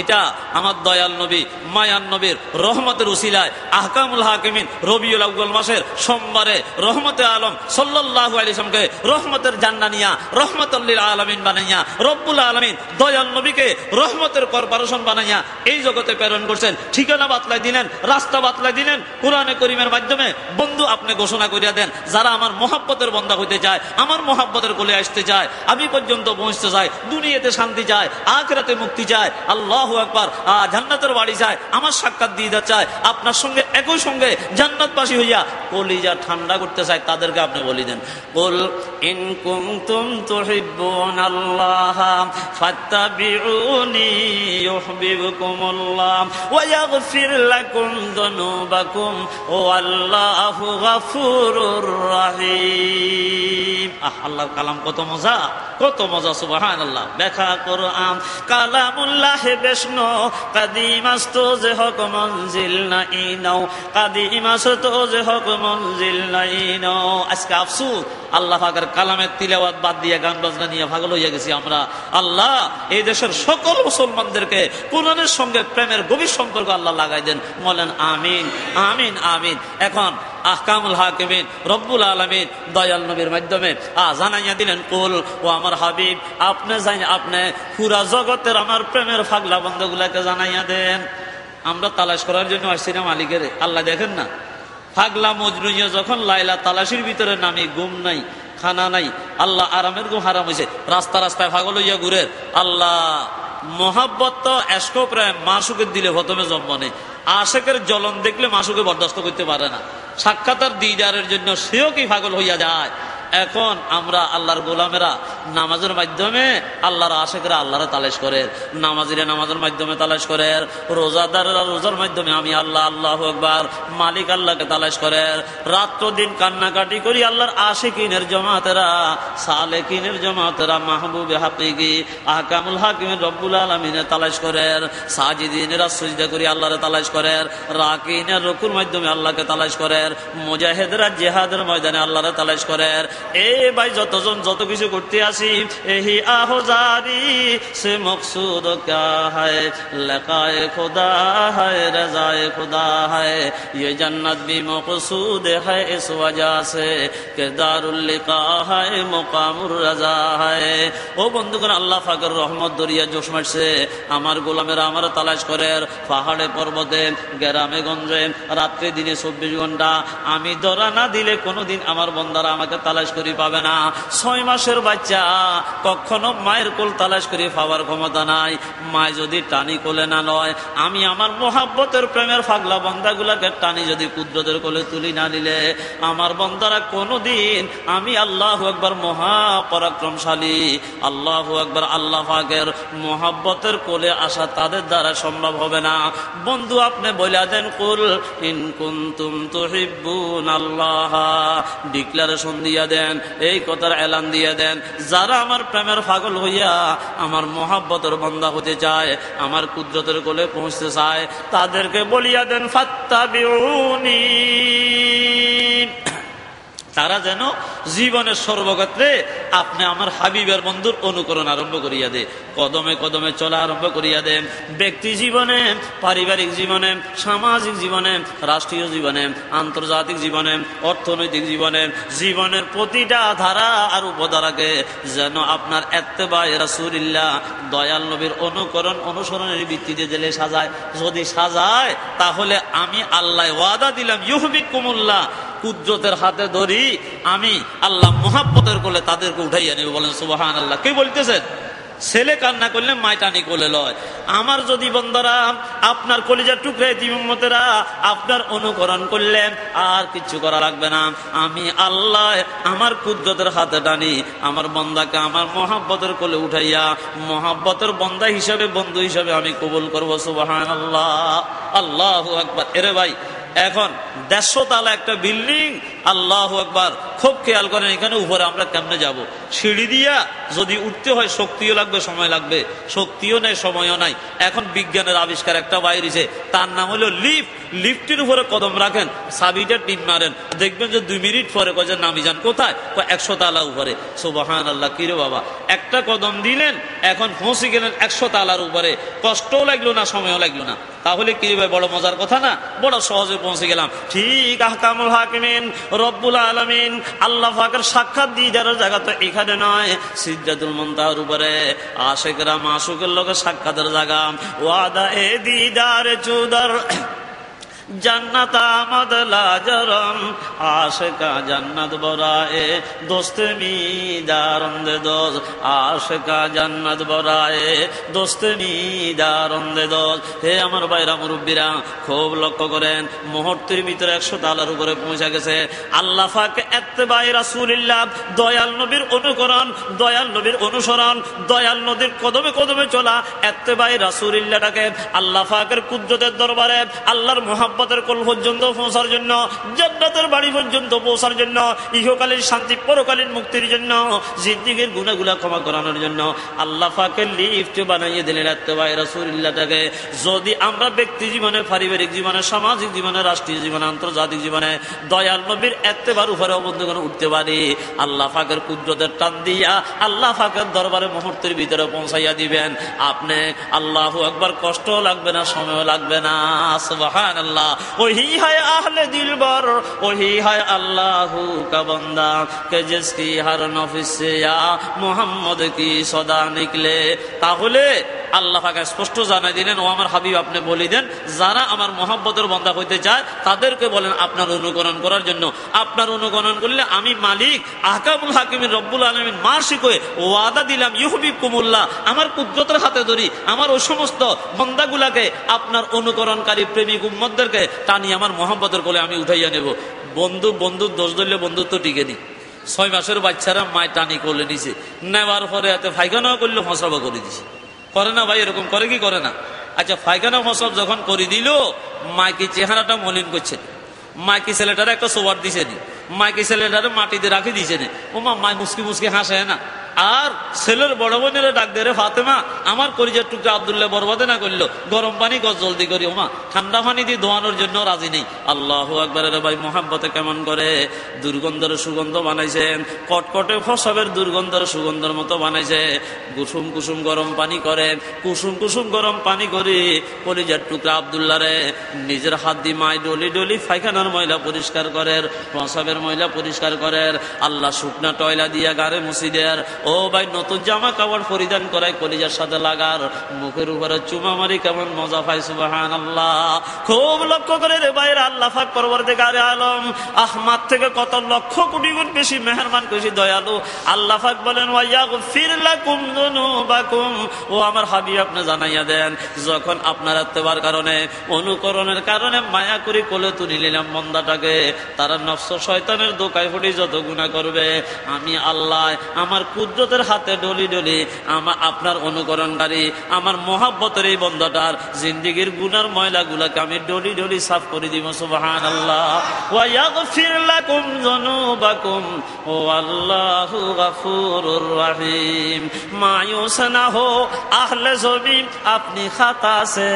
এটা আমার দয়াল নবী মায়ান নবীর রহমতের উসিলায় আহকামুল হাকিমিন রবিউল আউয়াল মাসের সোমবারে রহমতে আলম সাল্লাল্লাহু আলাইহি ওয়াসাল্লামকে রহমতের জান্নানিয়া রহমাতুল লিল আলামিন বানাইয়া রব্বুল আলামিন দয়াল নবীকে রহমতের কর্পোরেশন বানাইয়া এই জগতে প্রেরণ করছেন। ঠিকানা বাতলাই দিলেন, রাস্তা বাতলাই দিলেন কোরআনে করিমের মাধ্যমে। বন্ধু, আপনি ঘোষণা করিয়া দেন, যারা আমার মহব্বতের বান্দা হইতে চায়, আমার মহব্বতের কোলে আসতে চায়, আমি পর্যন্ত পৌঁছতে চায়, দুনিয়াতে শান্তি চায়, আখিরাতে মুক্তি চায়, আল্লাহু আকবার, জান্নাতের বাড়ি চায়, আমার সাক্ষাৎ দিতে চায়, আপনার সঙ্গে একই সঙ্গে জান্নাতবাসী হইয়া কলিজা ঠান্ডা করতে চায়, তাদেরকে আপনি বলি দেন, কুল ইন কুনতুম তুহিব্বুনাল্লাহ ফাত্তাবিউনি ইউহিব্বুকুমুল্লাহ ওয়া ইয়াগফির লাকুম যুনুবাকুম ওয়াল্লাহু গফুরুর রহিম। আল্লাহর কালাম কত মজা, কত মজা, সুবহানাল্লাহ। ব্যাখ্যা কোরআন কালামুল্লাহ বিষ্ণু কাদিমাস্তু যে হক মনজিল নাইনাও কাদিমাস্তু যে হক মনজিল নাইনাও। আজকে আফসোস, আল্লাহ পাকের কালামের তিলাওয়াত বাদ দিয়ে গান বাজনা নিয়ে পাগল হয়ে গেছি আমরা। আল্লাহ এই দেশের সকল মুসলমানদেরকে কোরআনের সঙ্গে প্রেমের গভীর সম্পর্ক আল্লাহ লাগাই দেন, বলেন আমিন, আমিন, আমিন। এখন আহকামুল হাকিমিন রব্বুল আলামিন দয়াল নবীর মাধ্যমে জানাইয়া দিলেন, কুল, ও আমার হাবিব, আপনি যাই, আপনি পুরা জগতের আমার প্রেমের ফাগলা বন্ধুগুলাকে জানাইয়া দেন। আমরা তালাশ করার জন্য আসছিলাম মালিকের, আল্লাহ দেখেন না, ফাগলা মজনুইয়া যখন লাইলা তালাশির ভিতরে নামি, ঘুম নাই, খানা নাই, আল্লাহ আরামের ঘুম হারাম হয়েছে, রাস্তা রাস্তায় পাগল হইয়া ঘুরে। আল্লাহ মোহাব্বত তো এসকো প্রেম মাসুকের দিলে প্রথমে জন্ম নেই, আশেকের জ্বলন দেখলে মাসুকে বরদাস্ত করতে পারে না, সাক্ষাতের দিদারের জন্য সেও কি পাগল হইয়া যায়। এখন আমরা আল্লাহর গোলামেরা নামাজের মাধ্যমে আল্লাহর আশেকরা আল্লাহরে তালাশ করে, নামাজিরা নামাজের মাধ্যমে তালাশ করে, রোজাদাররা রোজার মাধ্যমে আমি আল্লাহ, আল্লাহু আকবার, মালিক আল্লাহকে তালাশ করে, রাত্র দিন কান্নাকাটি করি আল্লাহর আশিকিনের জমাতেরা, সালেকিনের জমাতেরা, মাহবুবে হাকিকি আহকামুল হাকিমের রব্বুল আলামিনের তালাশ করে, সাজিদিনেরা সিজদা করি আল্লাহরে তালাশ করে, রাকিনের রুকুর মাধ্যমে আল্লাহকে তালাশ করে, মুজাহিদরা জিহাদের ময়দানে আল্লাহরে তালাশ করে। এ ভাই, যতজন যত কিছু করতে আসি, এহি আহজারি সে মকসুদ ক্যা है लकाए खुदा है रजाए खुदा है ये जन्नत भी मकसूद है इस वजह से कि दारुल लिका है मुकामुर रजा है। ও বন্ধুগণ, আল্লাহ পাকের রহমত দরিয়া জোশ মারছে, আমার গোলামেরা আমার তালাশ করে, পাহাড়ে পর্বতে গ্রামে গঞ্জে রাত্রে দিনে 24 ঘন্টা। আমি ধরা না দিলে কোনোদিন আমার বন্দারা আমাকে তালাশ করি পাবে না। 6 মাসের বাচ্চা কখনো মায়ের কোল তালাশ করে পাওয়ার ক্ষমতা নাই। মায় যদি টানি কোলে না লয়, আমি আমার মোহাব্বতের প্রেমের ফাগলা বন্দাগুলাকে টানি যদি কুদরতের কোলে তুলি না নিলে, আমার বন্দারা কোনোদিন আমি আল্লাহু আকবার মহা পরাক্রমশালী আল্লাহু আকবার আল্লাহ পাকের মোহাব্বতের কোলে আসা তাদের দ্বারা সম্ভব হবে না। বন্ধু, আপনি বলে দেন, কুল ইন কুনতুম তুহিব্বুনাল্লাহ, ডিক্লারেশন দিয়া দেন, এই কথার এলান দিয়ে দেন, যারা আমার প্রেমের পাগল হইয়া আমার মোহাব্বতের বান্দা হতে চায়, আমার কুদরতের কোলে পৌঁছতে চায়, তাদেরকে বলিয়া দেন, ফাত্তাবিউনি, তারা যেন জীবনের সর্বক্ষেত্রে আপনি আমার হাবিবের বন্ধুর অনুকরণ আরম্ভ করিয়া দে, কদমে কদমে চলা আরম্ভ করিয়া দেন। ব্যক্তি জীবনে, পারিবারিক জীবনে, সামাজিক জীবনে, রাষ্ট্রীয় জীবনে, আন্তর্জাতিক জীবনে, অর্থনৈতিক জীবনে, জীবনের প্রতিটা ধারা আর উপধারাকে যেন আপনার ইত্তেবায়ে রাসূলিল্লাহ দয়াল নবীর অনুকরণ অনুসরণের ভিত্তিতে দিলে সাজায়। যদি সাজায়, তাহলে আমি আল্লাহ ওয়াদা দিলাম, ইউহিব্বুকুমুল্লাহ, কুদরতের হাতে ধরি আমি আল্লাহ মোহাব্বতের কোলে তাদেরকে উঠাইয়া নেব। বলেন সুবহানাল্লাহ। কে বলতেছেন? ছেলে কান্না করলে মায় টানি কোলে লয়। আমার যদি বন্ধুরা আপনার কলিজার টুকরা ইমামতেরা আপনার অনুকরণ করলেন, আর কিছু করা লাগবে না। আমি আল্লাহ আমার কুদরতের হাতে টানি আমার বন্দাকে আমার মোহাব্বতের কোলে উঠাইয়া মোহাব্বতের বন্দা হিসাবে, বন্ধু হিসাবে আমি কবুল করবো। সুবহানাল্লাহ, আল্লাহু আকবার। এরে ভাই, এখন 150 তালা একটা বিল্ডিং, আল্লাহু আকবার। খুব খেয়াল করেন, এখানে উপরে আমরা কেমনে যাব? সিঁড়ি দিয়া যদি উঠতে হয় শক্তিও লাগবে, সময় লাগবে। শক্তিও নেই, সময়ও নাই। এখন বিজ্ঞানের আবিষ্কার একটা বাইরেছে, তার নাম হলো লিফট। লিফটের উপরে কদম রাখেন, চাবিটা টিপ মারেন, দেখবেন যে 2 মিনিট পরে কয়ে নামি যান কোথায়? 100 তালা উপরে। সুবহানাল্লাহ। কি রে বাবা, একটা কদম দিলেন, এখন পৌঁছে গেলেন 100 তালার উপরে। কষ্টও লাগলো না, সময়ও লাগলো না। তাহলে কি ভাই, বড় মজার কথা না? বড় সহজে পৌঁছে গেলাম। ঠিক আহকামুল হাকিমিন রব্বুল আলামিন আল্লাহ পাকের সাক্ষাৎ দিয়ে যাওয়ার জায়গা তো এখানে নয়, সিদরাতুল মুনতাহার উপরে। আশিকরা মাসুকের লোকে সাক্ষাতের জায়গা। ওয়াদা এ দিদার চুদার জান্নাত আমদ লাজরম, আশিকা জান্নাত বরায়ে দোস্তে মিদারন্দে দোজ, আশিকা জান্নাত বরায়ে দোস্তে মিদারন্দে দোজ। হে আমার ভাইরা মুরব্বীরা, খুব লক্ষ্য করেন, মুহূর্তের ভিতরে 100 তালার উপরে পৌঁছে গেছে। আল্লাহ পাক ইত্তেবায়ে রাসূলিল্লাহ, দয়াল নবীর অনুকরণ, দয়াল নবীর অনুসরণ, দয়াল নবীর কদমে কদমে চলা, ইত্তেবায়ে রাসূলিল্লাহটাকে আল্লাহ পাকের কুদরতের দরবারে, আল্লাহর মুহাব্বতের কোল পর্যন্ত পৌঁছার জন্য, জান্নাতের বাড়ি পর্যন্ত পৌঁছার জন্য, ইহকালীন শান্তি পরকালীন মুক্তির জন্য, জিন্দেগীর গুনাহগুলো ক্ষমা করানোর জন্য আল্লাহ পাকের লিফট বানাইয়ে দিলেন ইত্তেবায়ে রাসূলিল্লাহটাকে। যদি আমরা ব্যক্তি জীবনে, পারিবারিক জীবনে, সামাজিক জীবনে, রাষ্ট্রীয় জীবনে, আন্তর্জাতিক জীবনে দয়াল নবীর ইত্তেবার উপরে অবলম্বন উঠতে পারি, আল্লাহ পাকের কুদরতের টান দিয়া আল্লাহ পাকের দরবারে মুহূর্তের ভিতরে পৌঁছাইয়া দিবেন আপনি। আল্লাহু আকবার। কষ্ট লাগবে না, সময় লাগবে না। সুবহানাল্লাহ। वही है आहले दिलबर, वही है अल्लाह का बंदा के जिसकी हर नफिस से या मोहम्मद की सदा निकले। তাহলে আল্লাহ পাক স্পষ্ট জানাই দিলেন, ও আমার হাবিব আপনি বলে দেন, যারা আমার মহব্বতের বান্দা হইতে চায় তাদেরকে বলেন আপনার অনুকরণ করার জন্য। আপনার অনুকরণ করলে আমি মালিক আহকামুল হাকিমিন রব্বুল আলামিন মাসিক হয়ে ওয়াদা দিলাম, ইউহিব্বুকুমুল্লাহ, আমার কুদরতের হাতে ধরি আমার ওই সমস্ত বান্দাগুলাকে, আপনার অনুকরণকারী প্রেমিক উম্মতদেরকে টানি আমার মহব্বতের কোলে আমি উঠাইয়া নেব। বন্ধুর দোষ ধরলে বন্ধুত্ব টিকে নি। 6 মাসের বাচ্চারা মায় টানি করলে নিছে, নেওয়ার পরে এতে ফাইখানাও করলে ফসলাবা করে দিছে। করে না ভাই? এরকম করে কি করে না? আচ্ছা, ফাইখানা ফসল যখন করে দিল, মাইকি চেহারাটা মলিন করছে, মাইকি ছেলেটারে একটা সোবার দিছে নি, মাইকি ছেলেটারে মাটিতে রাখি দিছে নি। ওমা মায় মুসকি মুসকি হাসে না। আর ছেলের বড় বোনের ডাক দে, রে ফাতেমা, আমার কলিজার টুকরা আব্দুল্লাহ বরবাদে না করলো, গরম পানি কর জলদি করি। ওমা ঠান্ডা পানি দিয়ে ধোয়ানোর জন্য রাজি নেই। আল্লাহু আকবার। ভাই মোহাব্বতে কেমন করে দুর্গন্ধের সুগন্ধ বানাইছেন, কটকটে ফসবের দুর্গন্ধের সুগন্ধের মতো বানাইছে। কুসুম কুসুম গরম পানি করেন, কুসুম কুসুম গরম পানি করে কলিজার টুকরা আব্দুল্লাহ রে নিজের হাত দিয়ে মায় ডলি ডলি ফাইখানার ময়লা পরিষ্কার করেন, ফসবের ময়লা পরিষ্কার করেন। আল্লাহ শুকনা টয়লা দিয়া গাড়ে মুছি দেয়ার। ও ভাই, নতুন জামা কাপড় পরিধান করাই কলিজার সাথে লাগার, মুখের উপরে চুমা মারি কেমন মজা পাই। সুবহানাল্লাহ। খুব লক্ষ্য করে রে ভাইরা, আল্লাহ পাক পরবর্তীকারে আলম আহমদ থেকে কত লক্ষ কোটি গুণ বেশি মেহেরবান, বেশি দয়ালু। আল্লাহ পাক বলেন, ওয়ায়াগফির লাকুম যুনুবাকুম। ও আমার হাবিব আপনি জানাইয়া দেন, যখন আপনার ইত্তেবার কারণে, অনুকরণের কারণে মায়া করে কোলে তুলে নিলাম বান্দাটাকে, তারা নফস শয়তানের দোকায় ফুটি যত গুনাহ করবে, আমি আল্লাহ আমার কুদরতের হাতে ডলি ডলি আমার আপনার অনুকরণকারী আমার মহাব্বতের এই বন্দাটার জিন্দেগীর গুনার ময়লাগুলাকে আমি ডলি ডলি সাফ করে দিব। সুবহানাল্লাহ। ওয়া ইয়াগফির লাকুম যুনুবাকুম ও আল্লাহু গফুরুর রহিম। মায়ুস না হো আহলে জমি আপনি খাতা সে,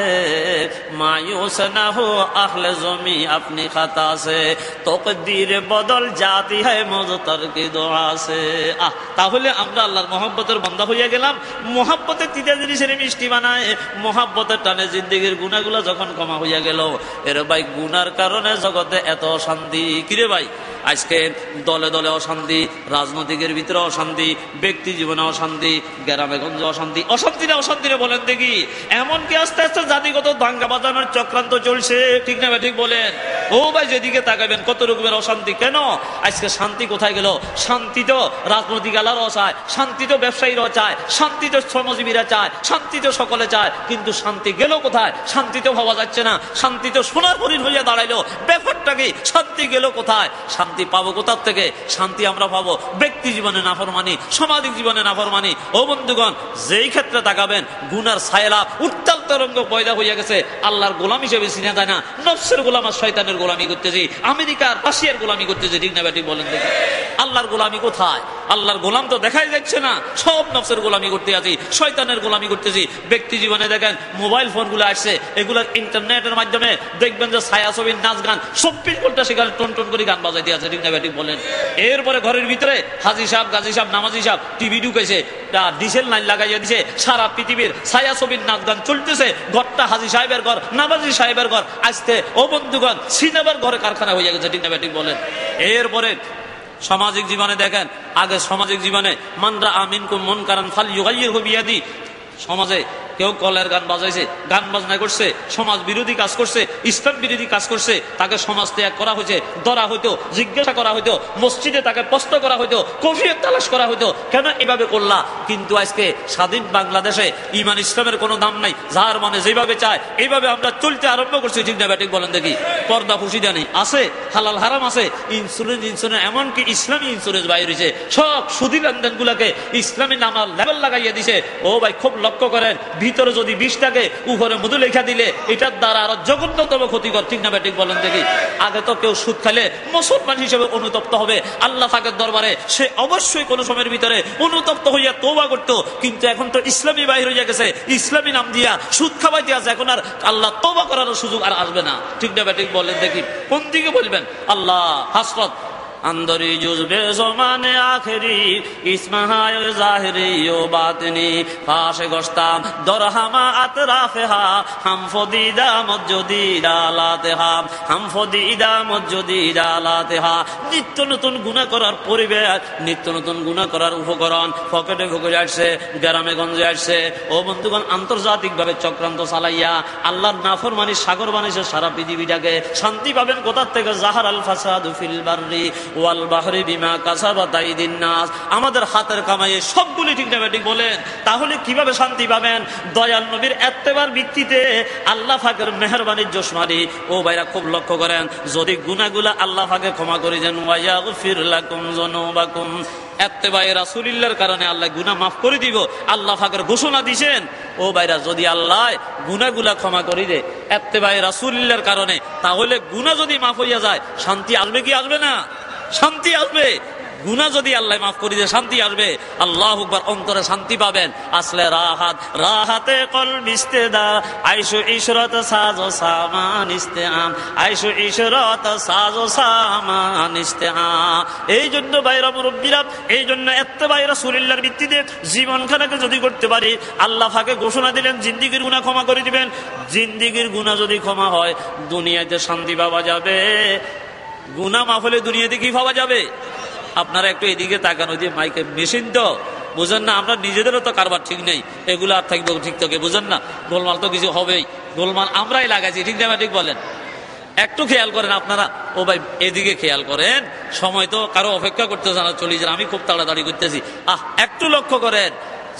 মায়ুস না হো আহলে জমি আপনি খাতা সে, তকদীর বদল জাতি হ্যায় মুজতার কি দোয়া সে। তাহলে আমরা আল্লাহর মহব্বতের বান্দা হইয়া গেলাম। মহব্বতের তিতা জিনিসের মিষ্টি বানায়, মহব্বতের টানে জিন্দেগীর গুনাহগুলো যখন ক্ষমা হইয়া গেল, এর ভাই গুনার কারণে জগতে এত অশান্তি। কিরে ভাই, আজকে দলে দলে অশান্তি, রাজনৈতিকের ভিতরে অশান্তি, ব্যক্তি জীবনে অশান্তি, গ্রামে গঞ্জে অশান্তি। অশান্তি না অশান্তি রে বলেন দেখি? এমনকি আস্তে আস্তে জাতিগত দাঙ্গা বাজানোর চক্রান্ত চলছে, ঠিক না ঠিক বলেন? ও ভাই, যেদিকে তাকাবেন কত রকমের অশান্তি। কেন আজকে শান্তি কোথায় গেল? শান্তি তো রাজনৈতিক আলার অসায়, শান্তি তো ব্যবসায়ীরা চায়, শান্তি তো শ্রমজীবীরা চায়, শান্তি তো সকলে চায়, কিন্তু শান্তি গেল কোথায়? শান্তি তো ভাবা যাচ্ছে না। শান্তি তো সোনার হরিণ হইয়া দাঁড়াইলো, ব্যাপারটা কি? শান্তি গেল কোথায়? শান্তি পাবো কোথার থেকে? শান্তি আমরা পাবো ব্যক্তি জীবনে নাফরমানি, সামাজিক জীবনে নাফরমানি। ও বন্ধুগণ, যেই ক্ষেত্রে তাকাবেন গুনার ছায়লা উত্তাল তরঙ্গ পয়দা হইয়া গেছে, আল্লাহর গোলাম হিসেবে চিনা যায় না। নফসের গোলাম আর শয়তানের গোলামি করতেছি, আমেরিকার রাশিয়ার গোলামি করতেছি, ঠিক না ব্যাটি বলেন দেখি? আল্লাহর গোলামি কোথায়? আল্লাহর গোলাম তো দেখাই যাচ্ছে না। সব নফসের গোলামি করতে আছি, শয়তানের গোলামি করতেছি। ব্যক্তি জীবনে দেখেন মোবাইল ফোনগুলো আসছে, এগুলোর ইন্টারনেটের মাধ্যমে দেখবেন যে ছায়াছবির নাচ গান 24 ঘন্টা সেখানে টন টন করে গান বাজাইতে আছে, ঠিক না ব্যাটি বলেন? এরপরে ঘরের ভিতরে হাজি সাহেব, গাজী সাহেব, নামাজি সাহেব টিভি ঢুকেছে, ডিজেল লাইন লাগাইয়া দিছে, সারা পৃথিবীর ছায়াছবির নাচ গান চলতেছে। ঘরটা হাজি সাহেবের ঘর, নামাজি সাহেবের ঘর, আসতে ও বন্ধুগণ সিনেমার ঘরে কারখানা হয়ে গেছে, ঠিক না ব্যাটি বলেন? এরপরে সামাজিক জীবনে দেখেন, আগে সামাজিক জীবনে মানরা আমিনকুম মুনকারান ফালইয়ুগাইয়িরহু বিয়াদি, সমাজে কেউ কলের গান বাজাইছে, গান বাজনা করছে, সমাজ বিরোধী কাজ করছে, ইসলাম বিরোধী কাজ করছে, তাকে সমাজ ত্যাগ করা হয়েছে, ধরা হইতো, জিজ্ঞাসা করা হইতো, মসজিদে তাকে প্রশ্ন করা হইতো, কফিয়ত তালাশ করা হইতো, কেন এভাবে করলা? কিন্তু আজকে স্বাধীন বাংলাদেশে ইমান ইসলামের কোনো দাম নাই, যার মানে যেভাবে চায় এইভাবে আমরা চলতে আরম্ভ করছি, ঠিক না ব্যাটিক বলেন দেখি? পর্দা ফুসিদা নেই, আছে হালাল হারাম আছে, ইন্স্যুরেন্স এমনকি ইসলামী ইন্স্যুরেন্স বাইর হয়েছে, সব সুদী লেনদেন গুলাকে ইসলামী নামার লেভেল লাগাইয়া দিছে। ও ভাই, খুব লক্ষ্য করেন, ভিতরে যদি 20 টাকে উপরে মধু লেখা দিলে এটার দ্বারা আরো জঘন্যতম ক্ষতিকর, ঠিক না ব্যাটিক বলেন দেখি? আগে তো কেউ সুদ খাইলে মুসলমান হিসেবে অনুতপ্ত হবে আল্লাহ পাকের দরবারে, সে অবশ্যই কোন সময়ের ভিতরে অনুতপ্ত হইয়া তওবা করতো, কিন্তু এখন তো ইসলামী বাইর হয়ে গেছে, ইসলামী নাম দিয়া সুদ খাওয়াইতে আছে, এখন আর আল্লাহ তওবা করার সুযোগ আর আসবে না, ঠিক না ব্যাটিক বলেন দেখি? কোন দিকে বলবেন? আল্লাহ হাসরত अंदरी जुज़्बे ज़माने आखिरी इसमहाय ज़ाहिरी ओ बातिनी फाश गोश्ताम दरहमा अतराफ़हा हम फदीदा मज्जुदीदा लातेहा हम फदीदा मज्जुदीदा लातेहा। নিত্য নতুন গুনাহ করার পরিবেশ, নিত্য নতুন গুনাহ করার উপকরণ পকেটে ঢুকে আসছে, গ্রামে গঞ্জে আসছে। ও বন্ধুগণ, আন্তর্জাতিক ভাবে চক্রান্ত চালাইয়া আল্লাহর নাফরমানি সাগর বানিয়েছে সারা পৃথিবীটাকে। শান্তি পাবেন কোথার থেকে? জাহার আল ফাসাদু ফিল বাররি ওয়াল বাহরি বিমা কাসাবাত আইদিন নাস, আমাদের হাতের কামাই সবগুলি, ঠিক না ঠিক বলেন? তাহলে কিভাবে শান্তি পাবেন? দয়াল নবীর ইত্তেবার ভিত্তিতে, আল্লাহ পাকের মেহেরবানির জোশমারি। ও ভাইরা, খুব লক্ষ্য করেন, যদি গুনাহগুলা আল্লাহ পাকে ক্ষমা করে দেন, ওয়া ইয়াগফির লাকুম যুনুবাকুম, ইত্তেবায়ে রাসূলিল্লাহর কারণে আল্লাহ গুনাহ মাফ করে দিব, আল্লাহ পাকের ঘোষণা দিবেন। ও ভাইরা, যদি আল্লাহ গুনাহগুলা ক্ষমা করে দেয় ইত্তেবায়ে রাসূলিল্লাহর কারণে, তাহলে গুনাহ যদি মাফ হইয়া যায়, শান্তি আসবে কি আসবে না? শান্তি আসবে। গুনাহ যদি আল্লাহ মাফ করে দিয়ে শান্তি আসবে। আল্লাহু আকবার, অন্তরে শান্তি পাবেন। আসলে রাহাত রাহাতে কলবি ইস্তেদা আইশু ইশরাত সাজো সামান ইস্তেআম আইশু ইশরাত সাজো সামান ইস্তেআম। এই জন্য ভাইরা মুরব্বিরা, এই জন্য ইত্তেবায়ে রাসূলুল্লাহর ভিত্তিতে জীবনখানাকে যদি করতে পারি, আল্লাহ পাকে ঘোষণা দিলেন জিন্দেগীর গুনাহ ক্ষমা করে দিবেন। জিন্দেগীর গুনাহ যদি ক্ষমা হয়, দুনিয়াতে শান্তি পাওয়া যাবে। গুনাহ মাফ হলে দুনিয়াতে কি পাওয়া যাবে? আপনারা একটু এদিকে তাকান, ওই যে মাইকে মেশিন তো বুঝেন না, আমরা নিজেদেরও তো কারবার ঠিক নেই, এগুলো আর থাকবে ঠিক থাকে, বুঝেন না? গোলমাল তো কিছু হবেই, গোলমাল আমরাই লাগাইছি, ঠিক না ঠিক বলেন? একটু খেয়াল করেন আপনারা। ও ভাই, এদিকে খেয়াল করেন, সময় তো কারো অপেক্ষা করতেছে না, চলে যান, আমি খুব তাড়াতাড়ি করতেছি। একটু লক্ষ্য করেন,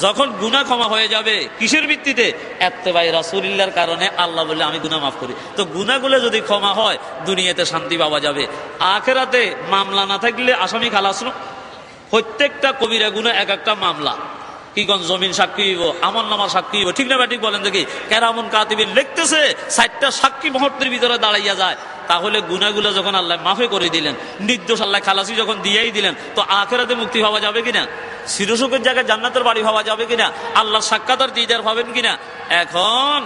যখন গুনাহ ক্ষমা হয়ে যাবে কিসের ভিত্তিতে? ইত্তেবায়ে রাসূলুল্লাহর কারণে। আল্লাহ বলে আমি গুনাহ মাফ করি। তো গুনাহগুলো যদি ক্ষমা হয়, দুনিয়াতে শান্তি পাওয়া যাবে। আখিরাতে মামলা না থাকলে আসামি খালাস না। প্রত্যেকটা কবিরা গুনাহ এক একটা মামলা। কি কোন জমিন সাক্ষী হইব, আমল নামা সাক্ষী হইব, ঠিক না ঠিক বলেন দেখি? কেরামুন কাতিবিন লিখতেছে, 60টা সাক্ষী মুহূর্তের ভিতরে দাঁড়াইয়া যায়। তাহলে গুনাহগুলো যখন আল্লাহ মাফে করে দিলেন, নির্দোষ আল্লাহ খালাসি যখন দিয়েই দিলেন, তো আখিরাতে মুক্তি পাওয়া যাবে কিনা? চিরসুখের জায়গায় জান্নাতের বাড়ি পাওয়া যাবে কিনা? আল্লাহর সাক্ষাৎ আর দিদার পাবেন কিনা? এখন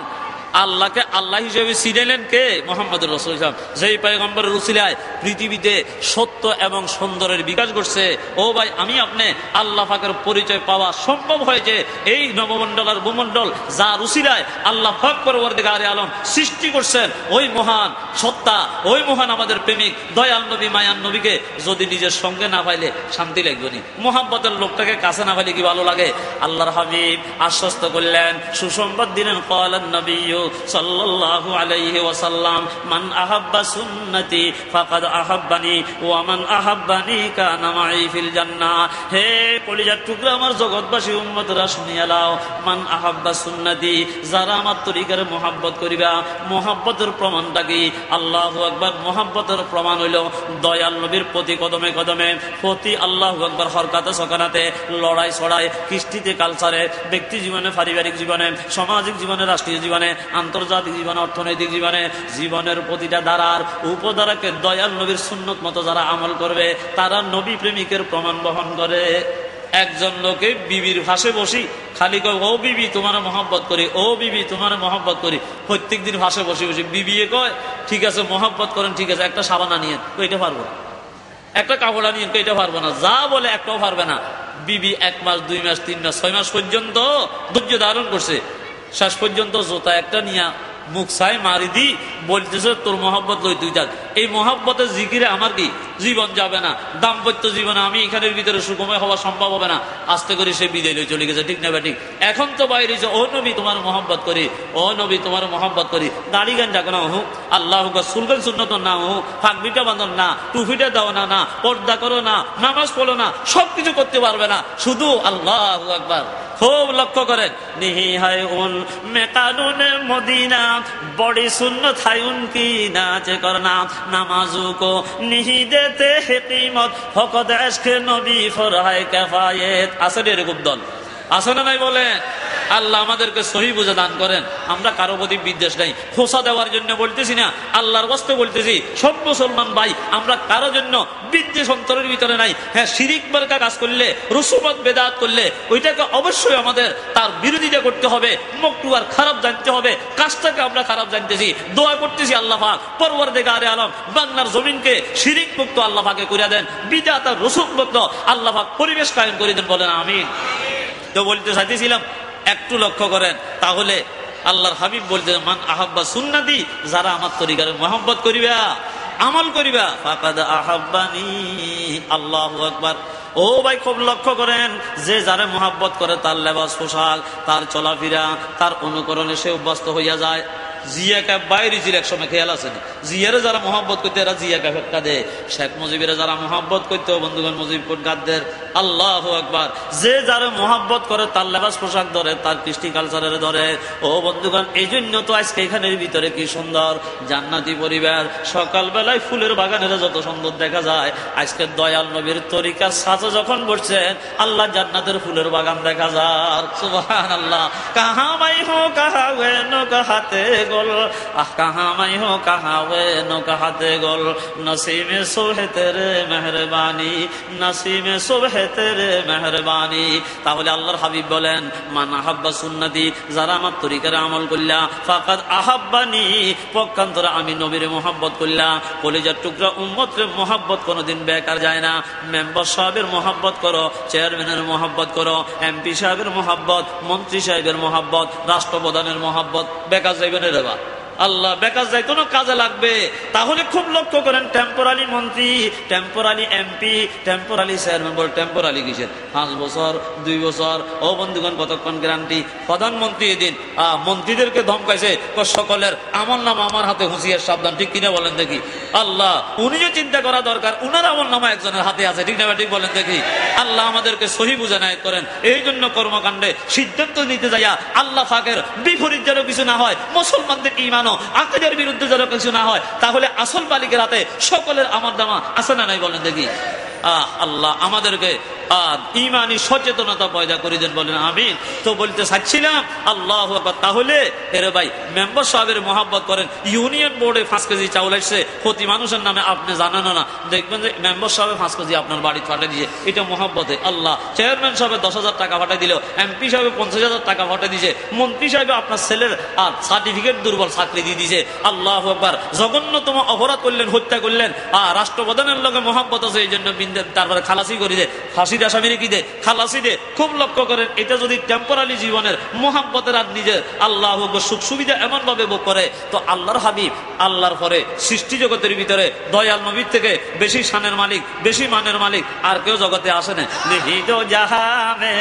আল্লাহকে আল্লাহ হিসেবে চিনেলেন কে? মুহাম্মদুর রাসূল সাল্লাল্লাহু আলাইহি ওয়াসাল্লাম, যেই পয়গম্বরের উসিলায় পৃথিবীতে সত্য এবং সুন্দরের বিকাশ ঘটছে। ও ভাই, আমি আপনি আল্লাহ পাকের পরিচয় পাওয়া সম্ভব হয়েছে এই নবমণ্ডল আর ভূমণ্ডল, যার উসিলায় আল্লাহ পাক পরবর্তীকারে আলম সৃষ্টি করছেন। ওই মহান সত্তা, ওই মহান আমাদের প্রেমিক দয়াল নবী, মায়ান নবীকে যদি নিজের সঙ্গে না পাইলে শান্তি লাগবে নি? মোহাম্মতের লোকটাকে কাছে না পাইলে কি ভালো লাগে? আল্লাহর হাবিব আশ্বস্ত করলেন, সুসংবাদ দিলেন, ক্বালান নবিয়্যু সাল্লাল্লাহু আলাইহি ওয়াসাল্লাম, মান আহাব্বা সুন্নতি ফাকাদ আহাব্বানি ওয়া মান আহাব্বানি কানা মাই ফিল জান্নাহ। হে কলিজার টুকরা আমার জগৎবাসী উম্মতরা শুনিয়া লাও, মান আহাব্বা সুন্নতি, যারা আমার তরিকার মুহাব্বত করিবা। মুহাব্বতের প্রমাণটা কি? আল্লাহু আকবার। মুহাব্বতের প্রমাণ হইল দয়াল নবীর প্রতি কদমে কদমে, প্রতি আল্লাহু আকবার হরকাতে সকানাতে, লড়াই ছড়াই, কৃষ্টিতে, কালচারে, ব্যক্তি জীবনে, পারিবারিক জীবনে, সামাজিক জীবনে, রাষ্ট্রীয় জীবনে, আন্তর্জাতিক জীবনে, অর্থনৈতিক জীবনে, জীবনের প্রতিটা ধারার উপধারাকে দয়াল নবীর সুন্নত মতো যারা আমল করবে তারা নবী প্রেমিকের প্রমাণ বহন করে। একজন লোকে বিবির ভাষে বসি খালি কয় ও বিবি তোমার মহব্বত করি, ও বিবি তোমার মহব্বত করি, প্রত্যেক দিন ভাষে বসে বসে বিবি কয় ঠিক আছে মহব্বত করেন, ঠিক আছে একটা সাবানা নিয়ে এটা পারবো না, একটা কাপড়া নিয়ে এটা পারবো না, যা বলে একটাও পারবে না। বিবি 1 মাস 2 মাস 3 মাস 6 মাস পর্যন্ত ধৈর্য ধারণ করছে, শেষ পর্যন্ত জোতা একটা নিয়ে মুখ ছাই মারি দি বলতেছে তোর মহব্বত লই তুই থাক। এই মহব্বতের জিকিরে আমার কি জীবন যাবে না, দাম্পত্য জীবনে আমি এখানের ভিতরে সুখময় হওয়া সম্ভব হবে না। আস্তে করে সে বিদায় লই চলে গেছে, ঠিক না ঠিক? এখন তো বাইরে ও নবী তোমার মহব্বত করি, ও নবী তোমার মহব্বত করি, দাড়ি গান ডাকো না হু, আল্লাহ সুলগান সুন্নত না হু, ফাঁকবিটা বাঁধন না, টুফিটা দাও না, না পর্দা করো না, নামাজ পড়ো না, সবকিছু করতে পারবে না, শুধু আল্লাহু আকবার। খুব লক্ষ্য করেন, নিহি হায় উন মে কানুনে মদিনা বড়ি সুন্নত হায় উনকি নাচে করনা, নামাজু কো নিহি দেতে হে কিমত ফকত ইশকে নবী ফরহায় কিফায়েত। আসলে এরকম দল আছে না নাই? বলে আল্লাহ আমাদেরকে সহি বুঝে দান করেন। আমরা কারো প্রতি বিদ্বেষ নাই, খোসা দেওয়ার জন্য বলতেছি না, আল্লাহর ওয়াস্তে বলতেছি। সব মুসলমান ভাই আমরা কারো জন্য বিদ্বেষ অন্তরের ভিতরে নাই। হ্যাঁ, শিরিক মার্কা কাজ করলে, রসুমত বেদাত করলে ওইটাকে অবশ্যই আমাদের তার বিরোধিতা করতে হবে, মকরুহ খারাপ জানতে হবে, কাজটাকে আমরা খারাপ জানতেছি, দোয়া করতেছি আল্লাহ পাক পরওয়ারদিগারে আলম বাংলার জমিনকে শিরিক মুক্ত আল্লাহ পাকে করে দেন, বিদআত আর রসুল মুক্ত আল্লাহ পাক পরিবেশ কায়েম করে দেন, বলেন আমিন। তো বলতে চাইতেছিলাম একটু লক্ষ্য করেন, তাহলে আল্লাহর হাবিব বলতেন মান আহাব্বা সুন্নতি, যারা আমার তরিকার মহব্বত করিবা, আমল করিবা, ফাকাদ আহাব্বানি। আল্লাহু আকবার। ও ভাই খুব লক্ষ্য করেন, যে যারা মহব্বত করে তার লেবাস পোশাক, তার চলাফেরা, তার অনুকরণে সে অভ্যস্ত হইয়া যায়। জিয়া ক্যাব বাইরে ছিল এক সময়, খেয়াল আছে না? জিয়ারে যারা মহব্বত করতে এরা জিয়া ক্যাব কাঁদে, শেখ মুজিবের যারা মহব্বত করতে বন্ধুগণ মুজিব কোট গাদ্দের। আল্লাহু আকবার। যে যারা মহব্বত করে তার লেবাস পোশাক ধরে, তার কৃষ্টি কালচারের ধরে। ও বন্ধুগণ, এই জন্য তো আজকে এখানের ভিতরে কি সুন্দর জান্নাতি পরিবার, সকালবেলায় ফুলের বাগানের যত সুন্দর দেখা যায়, আজকে দয়াল নবীর তরিকা সাজে যখন বসছেন আল্লাহ জান্নাতের ফুলের বাগান দেখা যায়। সুবহানাল্লাহ। কাহা মাই হো কাহা ওয়ে নো কাহাতে গোল, আহ কাহা মাই হো কাহা ওয়ে নো কাহাতে গোল, নসিমে সুবহে তেরে মেহরবানি, নসিমে সুবহে তেরে মেহরবানি। তাহলে আল্লাহর হাবিব বলেন মান আহাব্বা সুন্নতি, যারা আমার তরিকার আমল করলা, ফাকাদ আহাব্বানি, পক্ষান্তরে আমি নবীর মহব্বত করলাম। কলিজার টুকরা উম্মতের মহব্বত কোনোদিন বেকার যায় না। মেম্বার সাহেবের মহব্বত করো, চেয়ারম্যানের মহব্বত করো, এমপি সাহেবের মহব্বত, মন্ত্রী সাহেবের মহব্বত, রাষ্ট্রপ্রধানের মহব্বত, বেকার যাইবেন রে বা আল্লাহ, বেকার যাই কোনো কাজে লাগবে। তাহলে খুব লক্ষ্য করেন, টেম্পোরারি মন্ত্রী, টেম্পোরারি এমপি, টেম্পোরারি চেয়ারম্যান, বল টেম্পোরারি কিসের? 5 বছর 2 বছর। ও বন্ধুগণ কতক্ষণ গ্যারান্টি? প্রধানমন্ত্রী এদিন মন্ত্রীদেরকে ধমকাইছে, সকলের আমল নামা আমার হাতে, হুঁশিয়ার সাবধান, ঠিক কিনা বলেন দেখি? আল্লাহ উনিও চিন্তা করা দরকার, উনার আমল নামা একজনের হাতে আছে, ঠিক না ঠিক বলেন দেখি? আল্লাহ আমাদেরকে সহি বুঝে নায়ক করেন। এই জন্য কর্মকাণ্ডে সিদ্ধান্ত নিতে যাইয়া আল্লাহ পাকের বিপরীত যেন কিছু না হয়, মুসলমানদের ঈমান আকিদার বিরুদ্ধে যেন কিছু না হয়, তাহলে আসল মালিকের হাতে সকলের আমল নামা আছে না নাই বলেন দেখি? আল্লাহ আমাদেরকে ইমানি সচেতনতা পয়দা করে দেন, বলেন আমিন। তো বলতে চাচ্ছিলাম আল্লাহু আকবার। তাহলে এর ভাই মেম্বার সাহেবের মহব্বত করেন। ইউনিয়ন বোর্ডে 5 কেজি চাউল আসছে প্রতি মানুষের নামে, আপনি জানেন না, দেখবেন যে মেম্বার সাহেব 5 কেজি আপনার বাড়ি পাঠিয়ে দিয়ে, এটা মহব্বতে। আল্লাহ চেয়ারম্যান সাহেব 10,000 টাকা পাঠিয়ে দিল, এমপি সাহেব 50,000 টাকা পাঠিয়ে দিয়েছে, মন্ত্রী সাহেব আপনার ছেলের সার্টিফিকেট দুর্বল চাকরি দিয়ে দিয়েছে। আল্লাহু আকবার। জঘন্যতম অপরাধ করলেন, হত্যা করলেন, রাষ্ট্রপ্রধানের লগে মহব্বত আছে, এই জন্য তারপরে খালাসি করে দিয়ে ফাঁসি ফাঁসির আসামিরে কি দে, খালাসি দে। খুব লক্ষ্য করেন, এটা যদি টেম্পোরারি জীবনের মোহাব্বতের আর নিজের আল্লাহ সুখ সুবিধা এমন ভাবে ভোগ করে, তো আল্লাহর হাবিব আল্লাহর পরে সৃষ্টি জগতের ভিতরে দয়াল নবীর থেকে বেশি শানের মালিক, বেশি মানের মালিক আর কেউ জগতে আসে না। নিহিত জাহামে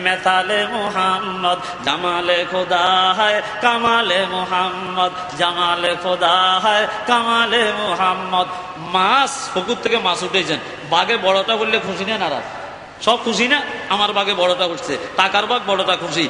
মেসালে মুহাম্মদ, জামালে খোদা হয় কামালে মুহাম্মদ, জামালে খোদা হয় কামালে মুহাম্মদ। মাছ পুকুর থেকে মাছ উঠেছেন, বাঘে বড়টা বললে খুশি না নারাজ? সব খুশি না? আমার বাঘে বড়টা উঠছে, টাকার বাঘ বড়টা খুশি,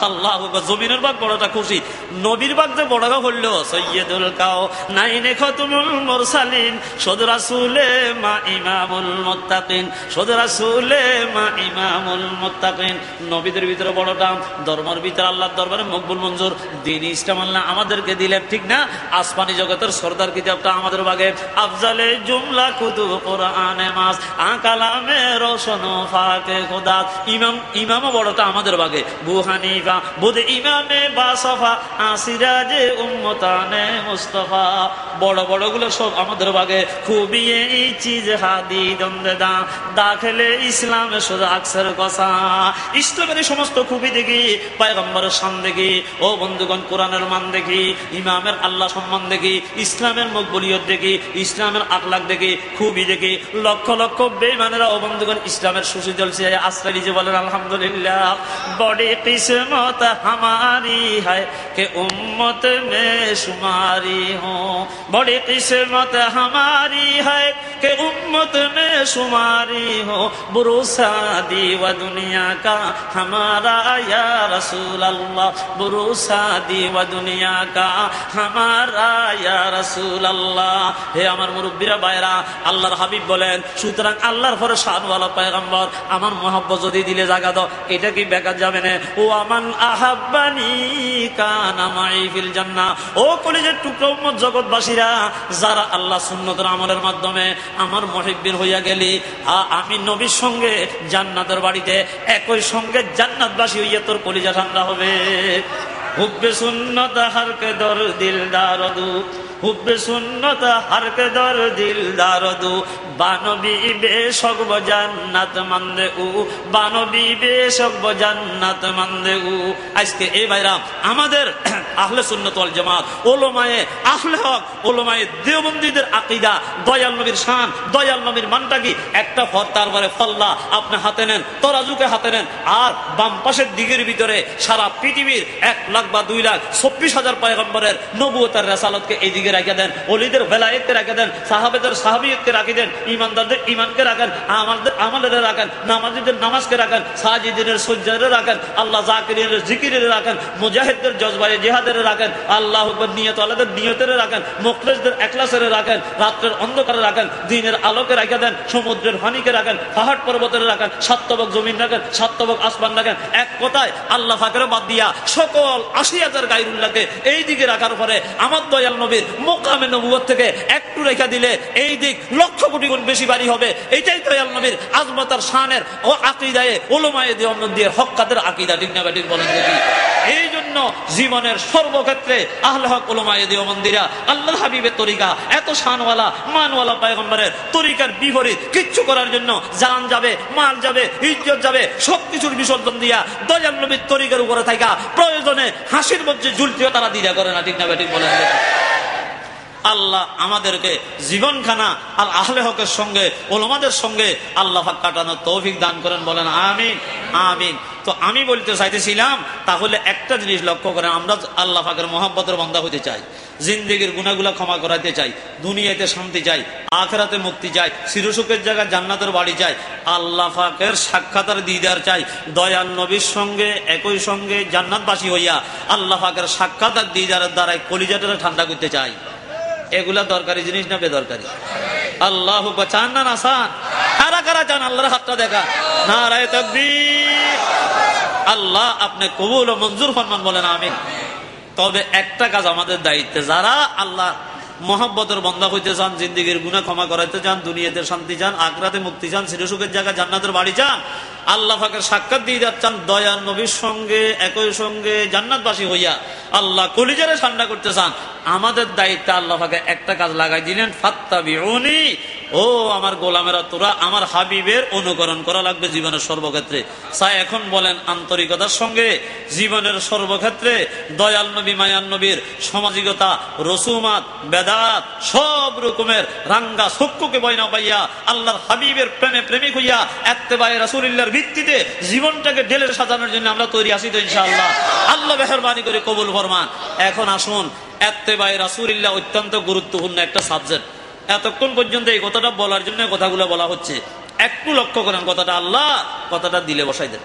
আল্লাহ জমিনের বাঘ বড়টা খুশি। নবীর বাঘ যে বড়টা হইল সৈয়দুল কাও নাইনে খতুমুল মুরসালিন, শুধু রাসূলে মা ইমামুল মুত্তাকিন, শুধু রাসূলে মা ইমামুল মুত্তাকিন। নবীদের ভিতরে বড়টা, ধর্মের ভিতরে আল্লাহর দরবারে মকবুল মঞ্জুর। দিন ইসলাম আল্লাহ আমাদেরকে দিলেন, ঠিক না? আসমানি জগতের সরদার কিতাবটা আমাদের বাগে, আফজালে জুমলা কুতুব কোরআনে মাস আকালামে রোশন ফাকে খোদা। ইমামও বড়টা আমাদের বাগে, বু হানিফা বুদ ইমামে বাসফা আসিরাজে উম্মতানে মুস্তাফা। বড় বড় গুলো সব আমাদের বাগে। খুবই এই চিজ হাদি দন্দে দা দাখলে ইসলামে শুধু আকসার কসা। ইসলামের সমস্ত খুবই দেখি, পয়গম্বরের শান দেখি, ও বন্ধুগণ কোরআনের মান দেখি, ইমামের আল্লাহ সম্মান দেখি, ইসলামের মকবুলিয়ত দেখি, ইসলামের আখলাক দেখি, খুবই দেখি। লক্ষ লক্ষ বেঈমানেরা ও বন্ধুগণ ইসলামের সুশি জলসে আশ্রয় নিয়ে বলেন আলহামদুলিল্লাহ। বড়ি কিসমত হামারি হ্যায় কে উম্মত মে শুমারি হো, বড়ি কিসমত হামারি হ্যায় কে উম্মত মে শুমারি হো, ভরসা दी व दुनिया का हमारा या रसूल अल्लाह, भरोसा दी व दुनिया का हमारा या रसूल अल्लाह। হে আমার মুরব্বীরা ভাইরা, আল্লাহর হাবিব বলেন, সুতরাং আল্লাহর পরে শানওয়ালা পয়গম্বর আমার মহব্বত যদি দিলে জায়গা দাও, এটা কি বেকার যাবে না? ও আমান আহাব্বানি কানা মাই ফিল জান্নাহ। ও কলিজার টুকরো উম্মত জগৎবাসীরা, যারা আল্লাহ সুন্নতের আমলের মাধ্যমে আমার মুহিব্বিন হইয়া গেলি, আমি নবীর সঙ্গে জান্নাতের বাড়িতে একই সঙ্গে জান্নাতবাসী হইয়া তোর কলিজা ঠান্ডা হবে। হুব্বে সুন্নত হারকে দর দিলদার দু, হুব্বে সুন্নত হারকে দর দিলদার দু, বানবী বেশক জান্নাত মানদে উ, বানবী বেশক জান্নাত মানদে উ। আজকে এই ভাইরা আমাদের আহলে সুন্নাত ওয়াল জামাত উলামায়ে আহলে হক, উলামায়ে দেওবন্দীদের আকীদা, দয়াল নবীর শান, দয়াল নবীর মানটা কি? একটা ফরতার পরে ফল্লা আপনি হাতে নেন, তরাজুকে হাতে নেন, আর বাম পাশের দিকের ভিতরে সারা পৃথিবীর 1 লাখ বা 2 লাখ 24,000 পয়গম্বরের নবুয়তের রিসালাতকে এই দিকে রেখে দেন, ওলিদের বেলায়েতকে রেখে দেন, সাহাবাদের সাহাবিয়তকে রাখি দেন, ইমানদারদের ইমানকে রাখেন, আমাদের আমলের রাখেন, নামাজীদের নামাজকে রাখেন, সাজিদের সজ্জারে রাখেন, আল্লাহ জাকিরের জিকিরের রাখেন, মুজাহিদদের জজবায়ে জিহাদের রাখেন, আল্লাহু আকবার নিয়ত আলাদের নিয়তের রাখেন, মুখলিসদের ইখলাসের রাখেন, রাতের অন্ধকারে রাখেন, দিনের আলোকে রেখে দেন, সমুদ্রের পানিকে রাখেন, পাহাড় পর্বতের রাখেন, 7 তবক জমিন রাখেন, 7 তবক আসমান রাখেন। এক কথায় আল্লাহ পাকের বাদ দিয়া সকল 80,000 গায়রুল্লাহকে এই দিকে রাখার পরে আমার দয়াল নবীর মোকামে নবুয়ত থেকে একটু রেখা দিলে এই দিক লক্ষ কোটি গুণ বেশি বাড়ি হবে। এইটাই দয়াল নবীর আজমত আর শানের ও আকীদায়ে উলামায়ে দেওবন্দির হক্কাদের আকীদা, ঠিক না ঠিক বলেন দেখি? এই জন্য জীবনের সর্বক্ষেত্রে আহলে হক উলামায়ে দেওবন্দিরা আল্লাহর হাবিবের তরিকা, এত শানওয়ালা মানওয়ালা পয়গম্বরের তরিকার বিপরীত কিচ্ছু করার জন্য জান যাবে, মাল যাবে, ইজ্জত যাবে, সবকিছুর বিসর্জন দিয়া দয়াল নবীর তরিকার উপরে থাকা প্রয়োজনে হাসির মধ্যে ঝুলতেও তারা দ্বিধা করে না, ঠিক না ঠিক বলেন দেখি? আল্লাহ আমাদেরকে জীবনখানা আর আহলে হকের সঙ্গে উলামাদের সঙ্গে আল্লাহ পাক কাটানোর তৌফিক দান করেন, বলেন আমিন আমিন। তো আমি বলতে চাইতেছিলাম, তাহলে একটা জিনিস লক্ষ্য করেন, আমরা আল্লাহ পাকের মহব্বতের বান্দা হতে চাই, জিন্দেগির গুনাহগুলো ক্ষমা করাতে চাই, দুনিয়াতে শান্তি চাই, আখিরাতে মুক্তি চাই, চিরসুখের জায়গা জান্নাতের বাড়ি চাই, আল্লাহ পাকের সাক্ষাতের দিদার চাই, দয়াল নবীর সঙ্গে একই সঙ্গে জান্নাতবাসী হইয়া আল্লাহ পাকের সাক্ষাতের দিদারের দ্বারাই কলিজাটা ঠান্ডা করতে চাই। এগুলা দরকারি জিনিস না বেদরকারি? আল্লাহ চান না আসান? কারা কারা চান? আল্লাহর হাতটা দেখা, নারায়ে তাকবীর। আল্লাহ আপনি কবুল ও মঞ্জুর ফরমান, বলেন আমিন। তবে একটা কাজ আমাদের দায়িত্বে, যারা আল্লাহ মহব্বতের বন্দা হইতে চান, জিন্দেগির গুনাহ ক্ষমা করাইতে চান, দুনিয়াতে শান্তি চান, আখিরাতে মুক্তি চান, চিরসুখের জায়গা জান্নাতের বাড়ি চান, আল্লাহ পাকের সাক্ষাৎ দিয়ে যাচ্ছেন, দয়ার নবীর সঙ্গে একই সঙ্গে জান্নাতবাসী হইয়া আল্লাহ কলিজারে ঠান্ডা করতে চান, আমাদের দায়িত্ব আল্লাহ পাকে একটা কাজ লাগাই দিলেন, ফাত্তাবিউনি ও আমার গোলামেরা, তোরা আমার হাবিবের অনুকরণ করা লাগবে জীবনের সর্বক্ষেত্রে। তাই এখন বলেন আন্তরিকতার সঙ্গে জীবনের সর্বক্ষেত্রে দয়াল নবী মায়ান নবীর সামাজিকতা, রসুমাত, বেদাত সব রকমের রাঙ্গা চক্ষুকে বয় না পাইয়া আল্লাহর হাবিবের প্রেমে প্রেমিক হইয়া ইত্তেবায়ে রাসূলুল্লাহর ভিত্তিতে জীবনটাকে ঢেলে সাজানোর জন্য আমরা তৈরি আছি তো ইনশাআল্লাহ। আল্লাহ মেহেরবানি করে কবুল ফরমান। এখন আসুন, ইত্তেবায়ে রাসূলুল্লাহ অত্যন্ত গুরুত্বপূর্ণ একটা সাবজেক্ট। এতক্ষণ পর্যন্ত এই কথাটা বলার জন্য কথাগুলো বলা হচ্ছে। একটু লক্ষ্য করেন কথাটা, আল্লাহ কথাটা দিলে বসাই দেন,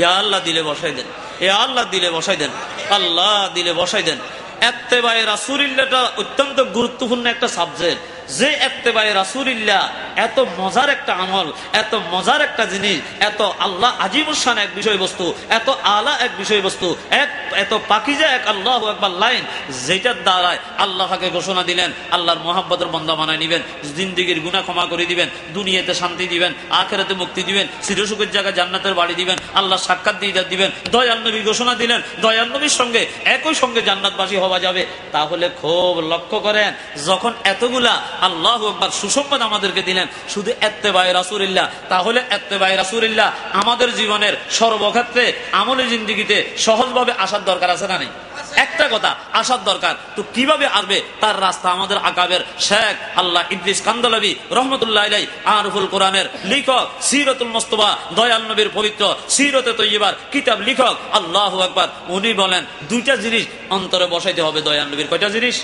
ইয়া আল্লাহ দিলে বসাই দেন, ইয়া আল্লাহ দিলে বসাই দেন, আল্লাহ দিলে বসাই দেন। ইত্তেবায়ে রাসূলুল্লাহটা অত্যন্ত গুরুত্বপূর্ণ একটা সাবজেক্ট। যে ইত্তেবায়ে রাসূলুল্লাহ এত মজার একটা আমল, এত মজার একটা জিনিস, এত আল্লাহ আজিমুস শান এক বিষয়বস্তু, এত আলা এক বিষয়বস্তু, এত পাকিজা এক আল্লাহু আকবার লাইন, যেটার দ্বারায় আল্লাহ পাকে ঘোষণা দিলেন আল্লাহর মহব্বতের বান্দা বানায় নিবেন, জিন্দেগীর গুনাহ ক্ষমা করে দিবেন, দুনিয়াতে শান্তি দিবেন, আখিরাতে মুক্তি দিবেন, চিরসুখের জায়গায় জান্নাতের বাড়ি দিবেন, আল্লাহ সাক্ষাৎ দিয়ে দিবেন। দয়াল নবী ঘোষণা দিলেন দয়াল নবীর সঙ্গে একই সঙ্গে জান্নাতবাসী হওয়া যাবে। তাহলে খুব লক্ষ্য করেন, যখন এতগুলা আল্লাহু আকবার সুসংবাদ আমাদেরকে দিলেন শুধু ইত্তেবায়ে রাসূলুল্লাহ, তাহলে ইত্তেবায়ে রাসূলুল্লাহ আমাদের জীবনের সর্বক্ষেত্রে আমলে জিন্দেগিতে সহজভাবে আসার দরকার আছে না নেই? একটা কথা, আসার দরকার। তো কিভাবে আসবে তার রাস্তা আমাদের আকাবের শেখ আল্লাহ ইদ্রিস কান্দলাবি রহমতুল্লাহ আলাইহি আরফুল কোরআনের লেখক, সিরাতুল মুস্তাফা দয়াল নবীর পবিত্র সিরতে তৈয়্যিবার কিতাব লেখক, আল্লাহু আকবার, উনি বলেন দুইটা জিনিস অন্তরে বসাইতে হবে দয়াল নবীর। কয়টা জিনিস?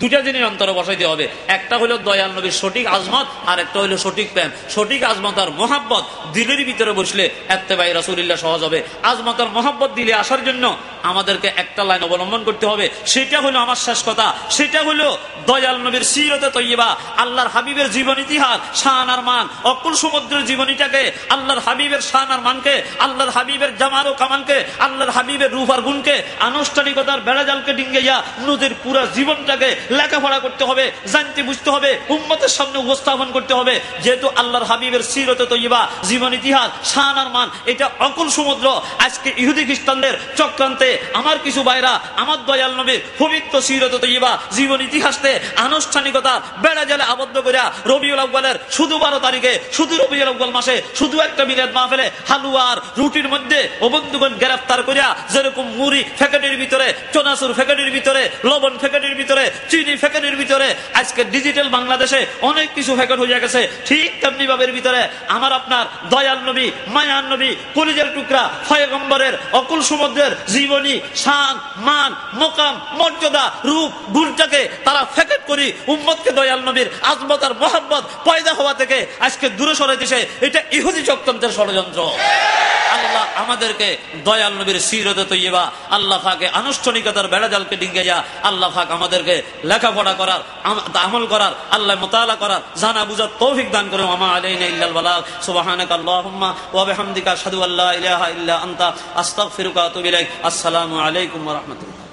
দুটা জিনিস অন্তরে বসাইতে হবে। একটা হলো দয়াল নবীর সঠিক আজমত, আর একটা হলো সঠিক প্রেম। সঠিক আজমত আর মহাব্বত দিলের ভিতরে বসলে ইত্তেবায়ে রাসূলুল্লাহ সহজ হবে। আজমত আর মহাব্বত দিলে আসার জন্য আমাদেরকে একটা লাইন অবলম্বন করতে হবে। সেটা হলো আমার শেষ কথা, সেটা হলো দয়াল নবীর সিরতে তৈয়্যিবা, আল্লাহর হাবিবের জীবন ইতিহাস, শান আর মান, অকুল সমুদ্রের জীবনীটাকে, আল্লাহর হাবিবের শান আর মানকে, আল্লাহর হাবিবের জামাল ও কামালকে, আল্লাহর হাবিবের রূপ আর গুণকে, আনুষ্ঠানিকতার বেড়াজালকে ডিঙ্গাইয়া নদীর পুরা জীবনটাকে লেখাপড়া করতে হবে, জানতে বুঝতে হবে, উম্মতের সামনে উপস্থাপন করতে হবে। যেহেতু আল্লাহর হাবিবের সিরতে তৈয়্যিবা, জীবন ইতিহাস, শান আর মান এটা অকুল সমুদ্র। আজকে ইহুদি খ্রিস্টানদের চক্রান্তে আমার কিছু ভাইরা আমার দয়াল নবীর পবিত্র সিরতে তৈয়্যিবা, জীবন ইতিহাসে আনুষ্ঠানিকতা বেড়াজালে আবদ্ধ করিয়া রবিউল আউয়ালের শুধু 12 তারিখে, শুধু রবিউল আউয়াল মাসে শুধু একটা মিলাদ মাহফিলে হালুয়ার রুটির মধ্যে ও বন্ধুগণ গ্রেফতার করিয়া, যেরকম মুড়ি ফ্যাকেটের ভিতরে, চনাচুর ফ্যাকেটের ভিতরে, লবণ ফ্যাকেটের ভিতরে, চিনি ফ্যাকেটের ভিতরে, আজকে ডিজিটাল বাংলাদেশে অনেক কিছু ফ্যাকেট হয়ে গেছে, ঠিক তেমনি ভাবের ভিতরে আমার আপনার দয়াল নবী মায়ান নবী কলিজার টুকরা পয়গম্বরের অকুল সমুদ্রের জীবনী, শান, মান, মোকাম, মর্যাদা, রূপ, গুণটাকে তারা ফ্যাকেট করি উম্মতকে দয়াল নবীর আজমত আর মহব্বত পয়দা হওয়া থেকে আজকে দূরে সরে দিছে। এটা ইহুদি চক্রান্তের ষড়যন্ত্র। আল্লাহ আমাদেরকে দয়াল নবীর সিরতে তৈয়্যিবা, আল্লাহ পাকে আনুষ্ঠানিকতার বেড়াজালকে ডিঙ্গাইয়া আল্লাহ পাক আমাদেরকে লেখাপড়া করার, আমল করার, আল্লাহ মুতাআলা করার, জানা বুঝার তৌফিক দান করুন। ওয়া মা আলাইনা ইল্লাল বালাগ। সুবহানাকা আল্লাহুম্মা ওয়া বিহামদিকা আশহাদু আল্লা ইলাহা ইল্লা আনতা আস্তাগফিরুকা ওয়া আতুবু ইলাইক। আসসালামু আলাইকুম ওয়া রাহমাতুল্লাহ।